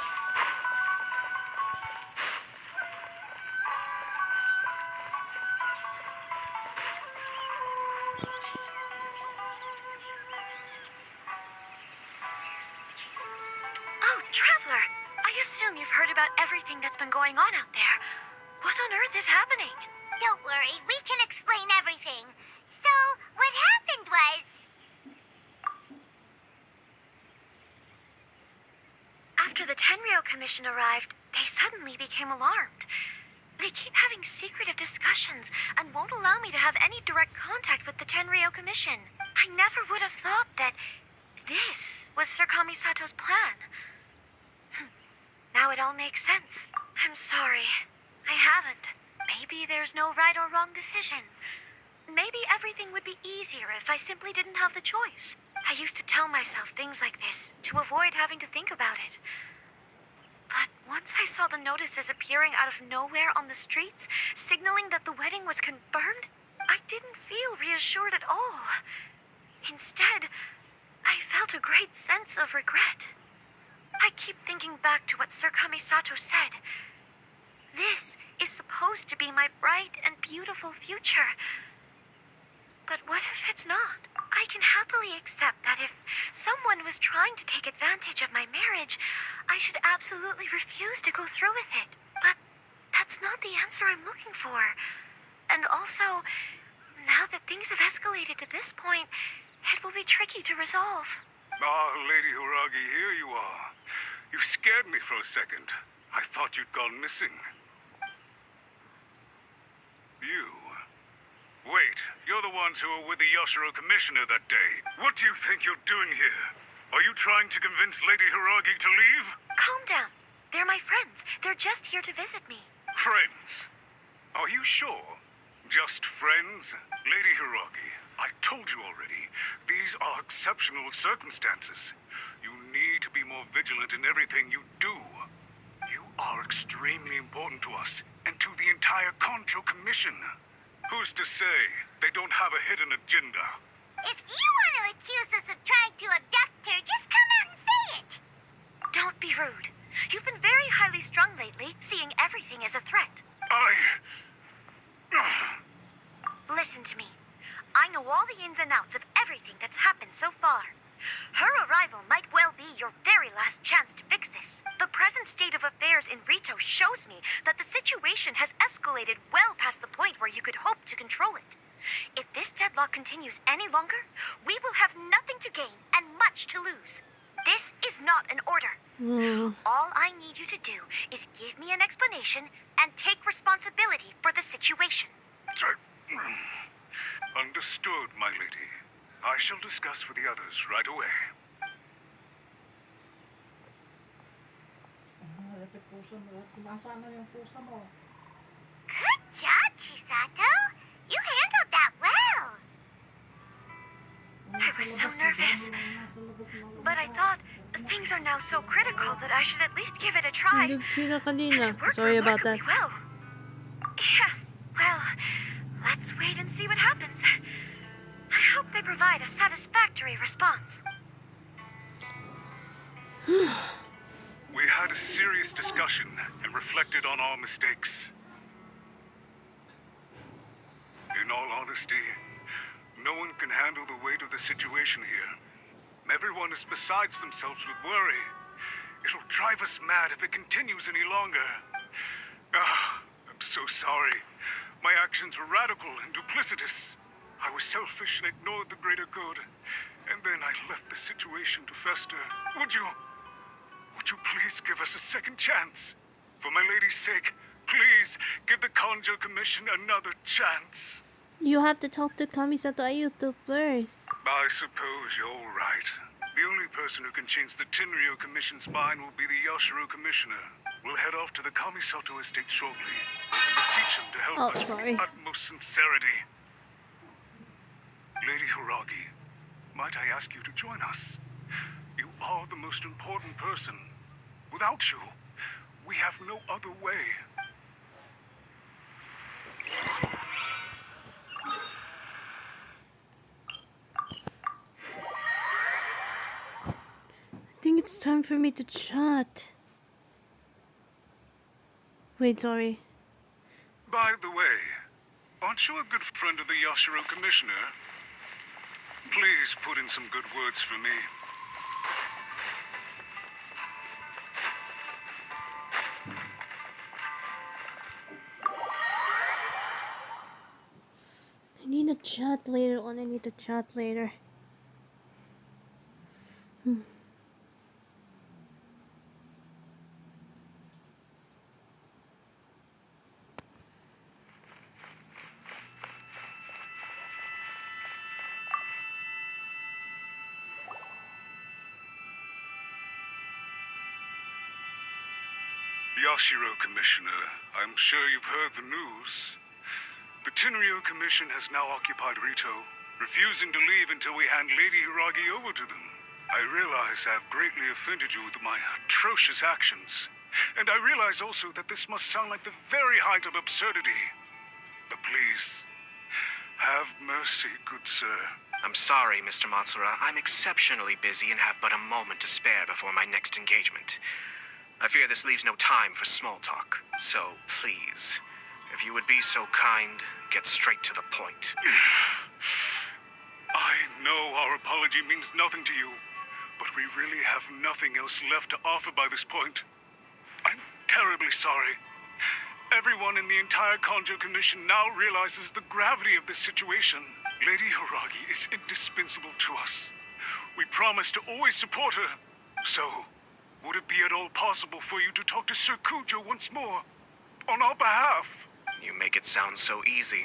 Oh, Traveler! I assume you've heard about everything that's been going on out there. What on earth is happening? Don't worry, we can explain everything. So, what happened was... After the Tenryou Commission arrived, they suddenly became alarmed. They keep having secretive discussions and won't allow me to have any direct contact with the Tenryou Commission. I never would have thought that this was Sir Kamisato's plan. Now it all makes sense. I'm sorry. I haven't. Maybe there's no right or wrong decision. Maybe everything would be easier if I simply didn't have the choice. I used to tell myself things like this to avoid having to think about it. But once I saw the notices appearing out of nowhere on the streets, signaling that the wedding was confirmed, I didn't feel reassured at all. Instead, I felt a great sense of regret. I keep thinking back to what Sir Kamisato said. This is supposed to be my bright and beautiful future. But what if it's not? I can happily accept that if someone was trying to take advantage of my marriage, I should absolutely refuse to go through with it. But that's not the answer I'm looking for. And also, now that things have escalated to this point, it will be tricky to resolve. Ah, Lady Hiragi, here you are. You scared me for a second. I thought you'd gone missing. You? Wait, you're the ones who were with the Yoshiro Commissioner that day. What do you think you're doing here? Are you trying to convince Lady Hiragi to leave? Calm down. They're my friends. They're just here to visit me. Friends? Are you sure? Just friends? Lady Hiragi, I told you already, these are exceptional circumstances. You need to be more vigilant in everything you do. You are extremely important to us, and to the entire Kanjo Commission. Who's to say they don't have a hidden agenda? If you want to accuse us of trying to abduct her, just come out and say it. Don't be rude. You've been very highly strung lately, seeing everything as a threat. Listen to me. I know all the ins and outs of everything that's happened so far. Her arrival might well be your very last chance to fix this. The present state of affairs in Rito shows me that the situation has escalated well past the point where you could hope to control it. If this deadlock continues any longer, we will have nothing to gain and much to lose. This is not an order. All I need you to do is give me an explanation and take responsibility for the situation. Understood, my lady. I shall discuss with the others right away. Good job, Chisato. You handled that well. I was so nervous. But I thought things are now so critical that I should at least give it a try. And it worked Sorry about that. remarkably well. Yes, well, let's wait and see what happens. I hope they provide a satisfactory response. We had a serious discussion and reflected on our mistakes. In all honesty, no one can handle the weight of the situation here. Everyone is besides themselves with worry. It'll drive us mad if it continues any longer. I'm so sorry. My actions were radical and duplicitous. I was selfish and ignored the greater good. And then I left the situation to fester. Would you please give us a second chance? For my lady's sake, please give the Kanjo Commission another chance. You have to talk to Kamisato Ayato first. I suppose you're right. The only person who can change the Tenryo Commission's mind will be the Yashiro Commissioner. We'll head off to the Kamisato estate shortly and beseech him to help us with the utmost sincerity. Lady Hiragi, might I ask you to join us? You are the most important person. Without you, we have no other way. I think it's time for me to chat. Wait, sorry. By the way, aren't you a good friend of the Yashiro Commissioner? Please put in some good words for me. I need to chat later on. I need to chat later. Yashiro Commissioner, I'm sure you've heard the news. The Tenryo Commission has now occupied Rito, refusing to leave until we hand Lady Hiragi over to them. I realize I have greatly offended you with my atrocious actions. And I realize also that this must sound like the very height of absurdity. But please, have mercy, good sir. I'm sorry, Mr. Matsura. I'm exceptionally busy and have but a moment to spare before my next engagement. I fear this leaves no time for small talk. So, please, if you would be so kind, get straight to the point. I know our apology means nothing to you, but we really have nothing else left to offer by this point. I'm terribly sorry. Everyone in the entire Kanjo Commission now realizes the gravity of this situation. Lady Hiragi is indispensable to us. We promise to always support her. So, would it be at all possible for you to talk to Sir Kujo once more? On our behalf? You make it sound so easy.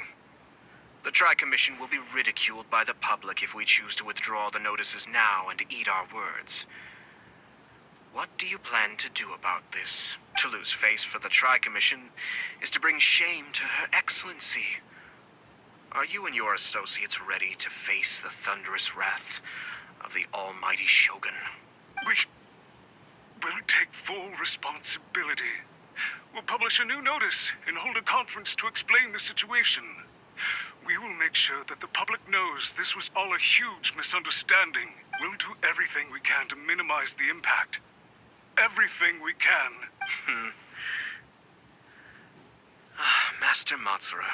The Tri-Commission will be ridiculed by the public if we choose to withdraw the notices now and eat our words. What do you plan to do about this? To lose face for the Tri-Commission is to bring shame to Her Excellency. Are you and your associates ready to face the thunderous wrath of the almighty Shogun? We'll take full responsibility. We'll publish a new notice and hold a conference to explain the situation. We will make sure that the public knows this was all a huge misunderstanding. We'll do everything we can to minimize the impact. Everything we can. Master Matsura,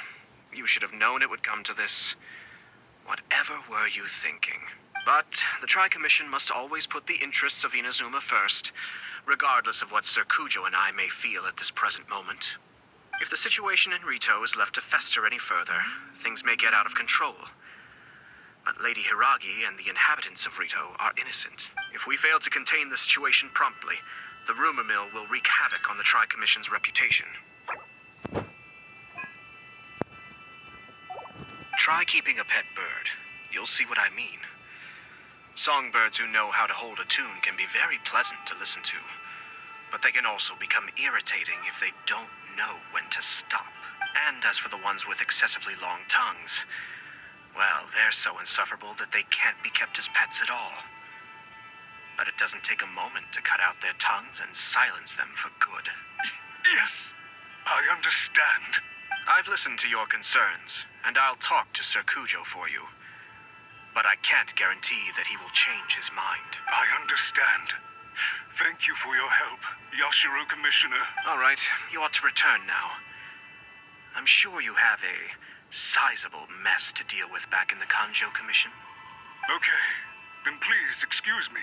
you should have known it would come to this. Whatever were you thinking? But the Tri-Commission must always put the interests of Inazuma first, regardless of what Sir Kujo and I may feel at this present moment. If the situation in Rito is left to fester any further, things may get out of control. But Lady Hiragi and the inhabitants of Rito are innocent. If we fail to contain the situation promptly, the rumor mill will wreak havoc on the Tri-Commission's reputation. Try keeping a pet bird. You'll see what I mean. Songbirds who know how to hold a tune can be very pleasant to listen to, but they can also become irritating if they don't know when to stop. And as for the ones with excessively long tongues, well, they're so insufferable that they can't be kept as pets at all. But it doesn't take a moment to cut out their tongues and silence them for good. Yes, I understand. I've listened to your concerns, and I'll talk to Sir Kujo for you. But I can't guarantee that he will change his mind. I understand. Thank you for your help, Yashiro Commissioner. All right, you ought to return now. I'm sure you have a sizable mess to deal with back in the Kanjo Commission. Okay, then please excuse me.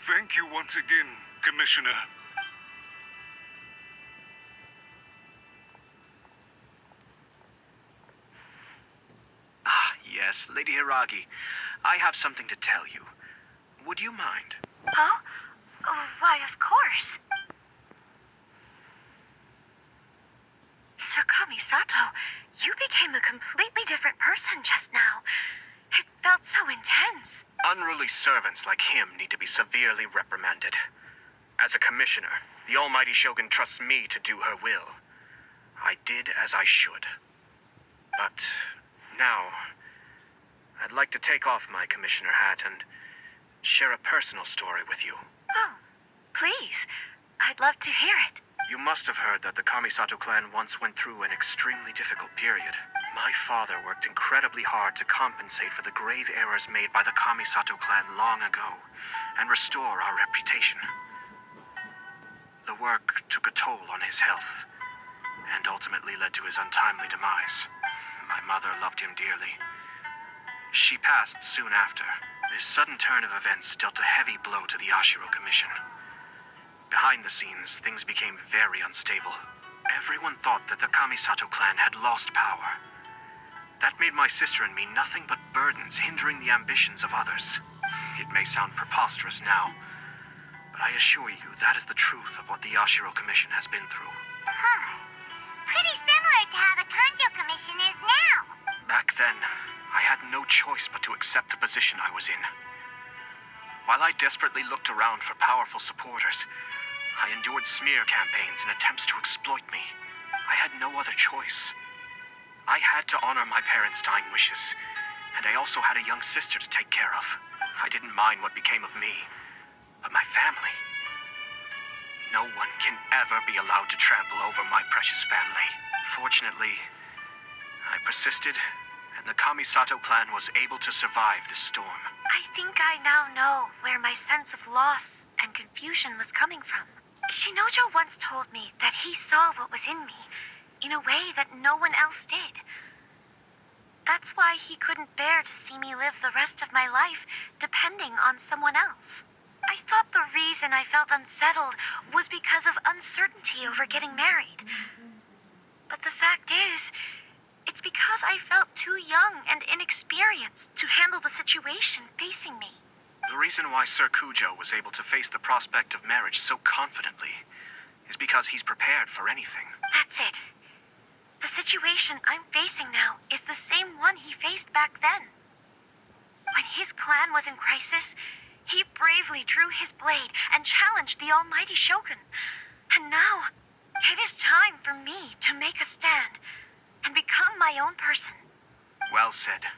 Thank you once again, Commissioner. Yes, Lady Hiragi, I have something to tell you. Would you mind? Huh? Oh, why, of course. Kamisato, you became a completely different person just now. It felt so intense. Unruly servants like him need to be severely reprimanded. As a commissioner, the almighty Shogun trusts me to do her will. I did as I should. But now, I'd like to take off my commissioner hat and share a personal story with you. Oh, please. I'd love to hear it. You must have heard that the Kamisato clan once went through an extremely difficult period. My father worked incredibly hard to compensate for the grave errors made by the Kamisato clan long ago and restore our reputation. The work took a toll on his health and ultimately led to his untimely demise. My mother loved him dearly. She passed soon after. This sudden turn of events dealt a heavy blow to the Ashiro Commission. Behind the scenes, things became very unstable. Everyone thought that the Kamisato clan had lost power. That made my sister and me nothing but burdens hindering the ambitions of others. It may sound preposterous now, but I assure you that is the truth of what the Ashiro Commission has been through. Huh. Pretty similar to how the Kanjo Commission is now. Back then, I had no choice but to accept the position I was in. While I desperately looked around for powerful supporters, I endured smear campaigns and attempts to exploit me. I had no other choice. I had to honor my parents' dying wishes, and I also had a young sister to take care of. I didn't mind what became of me, but my family. No one can ever be allowed to trample over my precious family. Fortunately, I persisted, and the Kamisato clan was able to survive the storm. I think I now know where my sense of loss and confusion was coming from. Shinojo once told me that he saw what was in me in a way that no one else did. That's why he couldn't bear to see me live the rest of my life depending on someone else. I thought the reason I felt unsettled was because of uncertainty over getting married. But the fact is, it's because I felt too young and inexperienced to handle the situation facing me. The reason why Sir Kujo was able to face the prospect of marriage so confidently is because he's prepared for anything. That's it. The situation I'm facing now is the same one he faced back then. When his clan was in crisis, he bravely drew his blade and challenged the almighty Shogun. And now, it is time for me to make a stand and become my own person. Well said.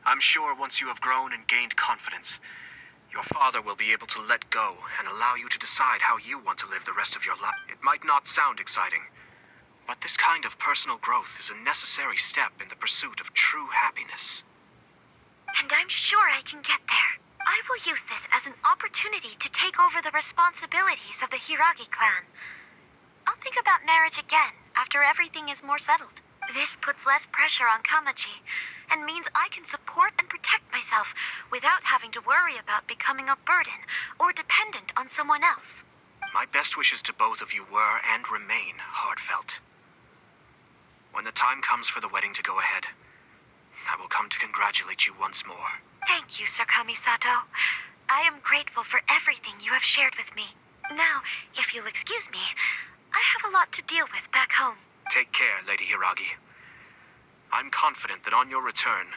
I'm sure once you have grown and gained confidence, your father will be able to let go and allow you to decide how you want to live the rest of your life. It might not sound exciting, but this kind of personal growth is a necessary step in the pursuit of true happiness. And I'm sure I can get there. I will use this as an opportunity to take over the responsibilities of the Hiragi clan. I'll think about marriage again after everything is more settled. This puts less pressure on Kamaji, and means I can support and protect myself without having to worry about becoming a burden or dependent on someone else. My best wishes to both of you were and remain heartfelt. When the time comes for the wedding to go ahead, I will come to congratulate you once more. Thank you, Sir Kamisato. I am grateful for everything you have shared with me. Now, if you'll excuse me, I have a lot to deal with back home. Take care, Lady Hiragi. I'm confident that on your return,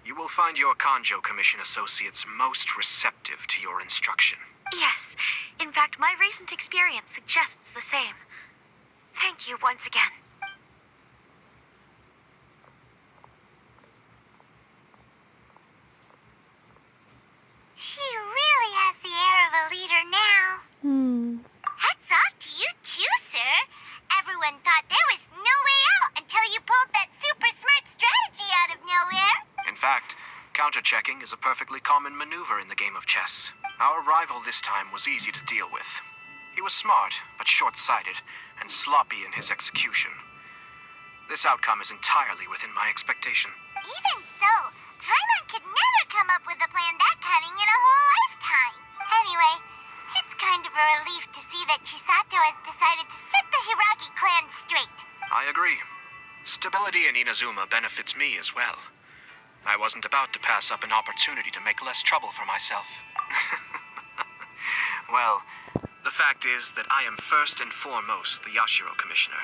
you will find your Kanjo Commission associates most receptive to your instruction. Yes. In fact, my recent experience suggests the same. Thank you once again. She really has the air of a leader now. Hats off to you too, sir. Everyone thought there was no way out until you pulled that super smart strategy out of nowhere. In fact, counter-checking is a perfectly common maneuver in the game of chess. Our rival this time was easy to deal with. He was smart, but short-sighted, and sloppy in his execution. This outcome is entirely within my expectation. Even so, Paimon could never come up with a plan that cunning in a whole lifetime. Anyway, it's kind of a relief to see that Chisato has decided to set the Hiragi clan straight. I agree. Stability in Inazuma benefits me as well. I wasn't about to pass up an opportunity to make less trouble for myself. Well, the fact is that I am first and foremost the Yashiro Commissioner.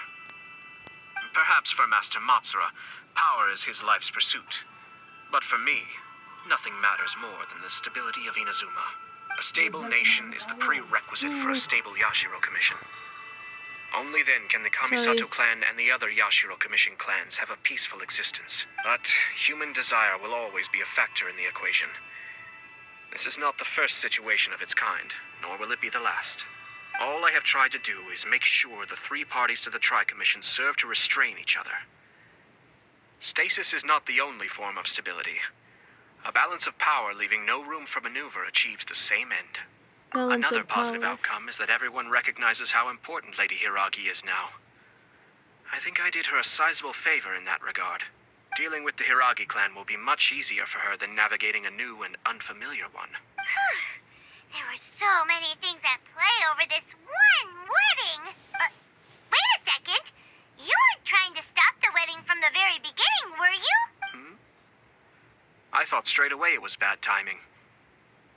Perhaps for Master Matsura, power is his life's pursuit. But for me, nothing matters more than the stability of Inazuma. A stable nation is the prerequisite for a stable Yashiro Commission. Only then can the Kamisato clan and the other Yashiro Commission clans have a peaceful existence. But human desire will always be a factor in the equation. This is not the first situation of its kind, nor will it be the last. All I have tried to do is make sure the three parties to the Tri-Commission serve to restrain each other. Stasis is not the only form of stability. A balance of power leaving no room for maneuver achieves the same end. Another positive outcome is that everyone recognizes how important Lady Hiragi is now. I think I did her a sizable favor in that regard. Dealing with the Hiragi clan will be much easier for her than navigating a new and unfamiliar one. There were so many things at play over this one wedding. Wait a second. You weren't trying to stop the wedding from the very beginning, were you? I thought straight away it was bad timing.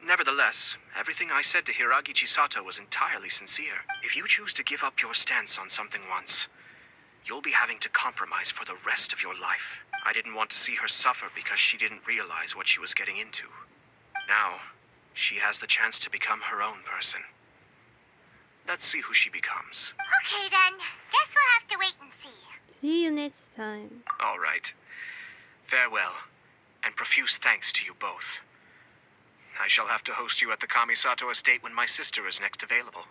Nevertheless, everything I said to Hiragi Chisato was entirely sincere. If you choose to give up your stance on something once, you'll be having to compromise for the rest of your life. I didn't want to see her suffer because she didn't realize what she was getting into. Now, she has the chance to become her own person. Let's see who she becomes. Okay then. Guess we'll have to wait and see. See you next time. All right. Farewell, and profuse thanks to you both. I shall have to host you at the Kamisato estate when my sister is next available.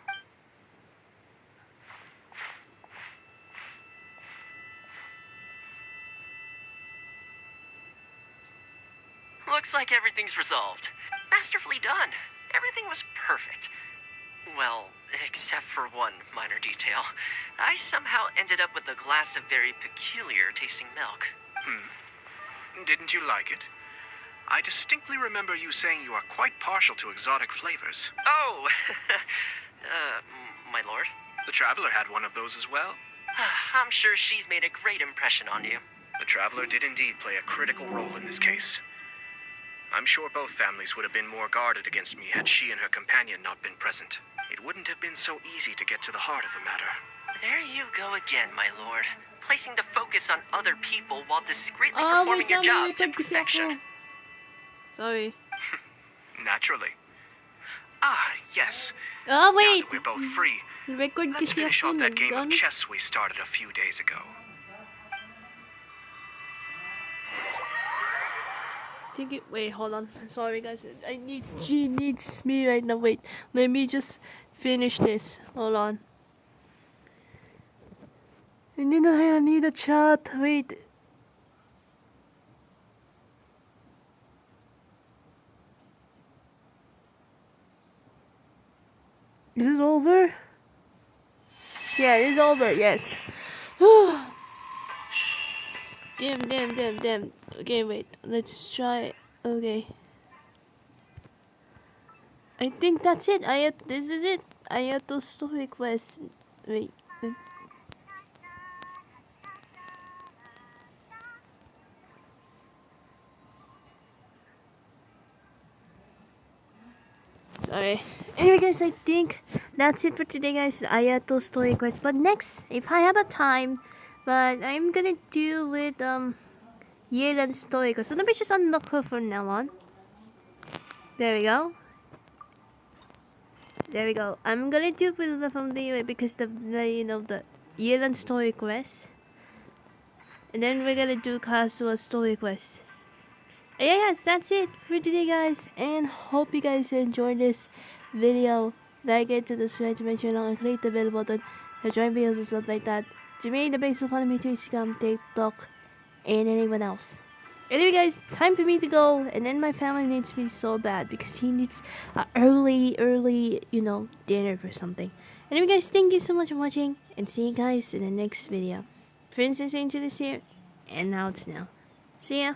Looks like everything's resolved. Masterfully done. Everything was perfect. Well, except for one minor detail. I somehow ended up with a glass of very peculiar tasting milk. Didn't you like it? I distinctly remember you saying you are quite partial to exotic flavors. Oh! My lord? The Traveler had one of those as well. I'm sure she's made a great impression on you. The Traveler did indeed play a critical role in this case. I'm sure both families would have been more guarded against me had she and her companion not been present. It wouldn't have been so easy to get to the heart of the matter. There you go again, my lord. Placing the focus on other people while discreetly performing your job to perfection. Sorry. Naturally. Yes. Oh, wait. Now that we're both free, Record let's kasi finish ako off that game of naggang- chess we started a few days ago. Wait, hold on. Sorry, guys. She needs me right now. Wait, let me just finish this. Hold on. And then I need a chat. Wait. Is this over? Yeah, it's over. Yes. Damn. Okay, wait. Let's try. Okay. I think that's it. This is it. Ayato's story quest. Wait. Sorry. Anyway, guys, I think that's it for today, guys. Ayato story quest. But next, if I have a time, but I'm gonna do with Yelan story quest. So let me just unlock her from now on. There we go. There we go. I'm gonna do with the from the because the Yelan story quest, and then we're gonna do Kazuha's story quest. And yeah, guys, that's it for today, guys, and hope you guys enjoyed this video. Like it, subscribe to my channel, and click the bell button to join videos and stuff like that. To me, the base will follow me to Instagram, TikTok, and anyone else. Anyway, guys, time for me to go, and then my family needs me so bad because he needs a early, dinner or something. Anyway, guys, thank you so much for watching, and see you guys in the next video. Princess Angel is here, and now it's now. See ya.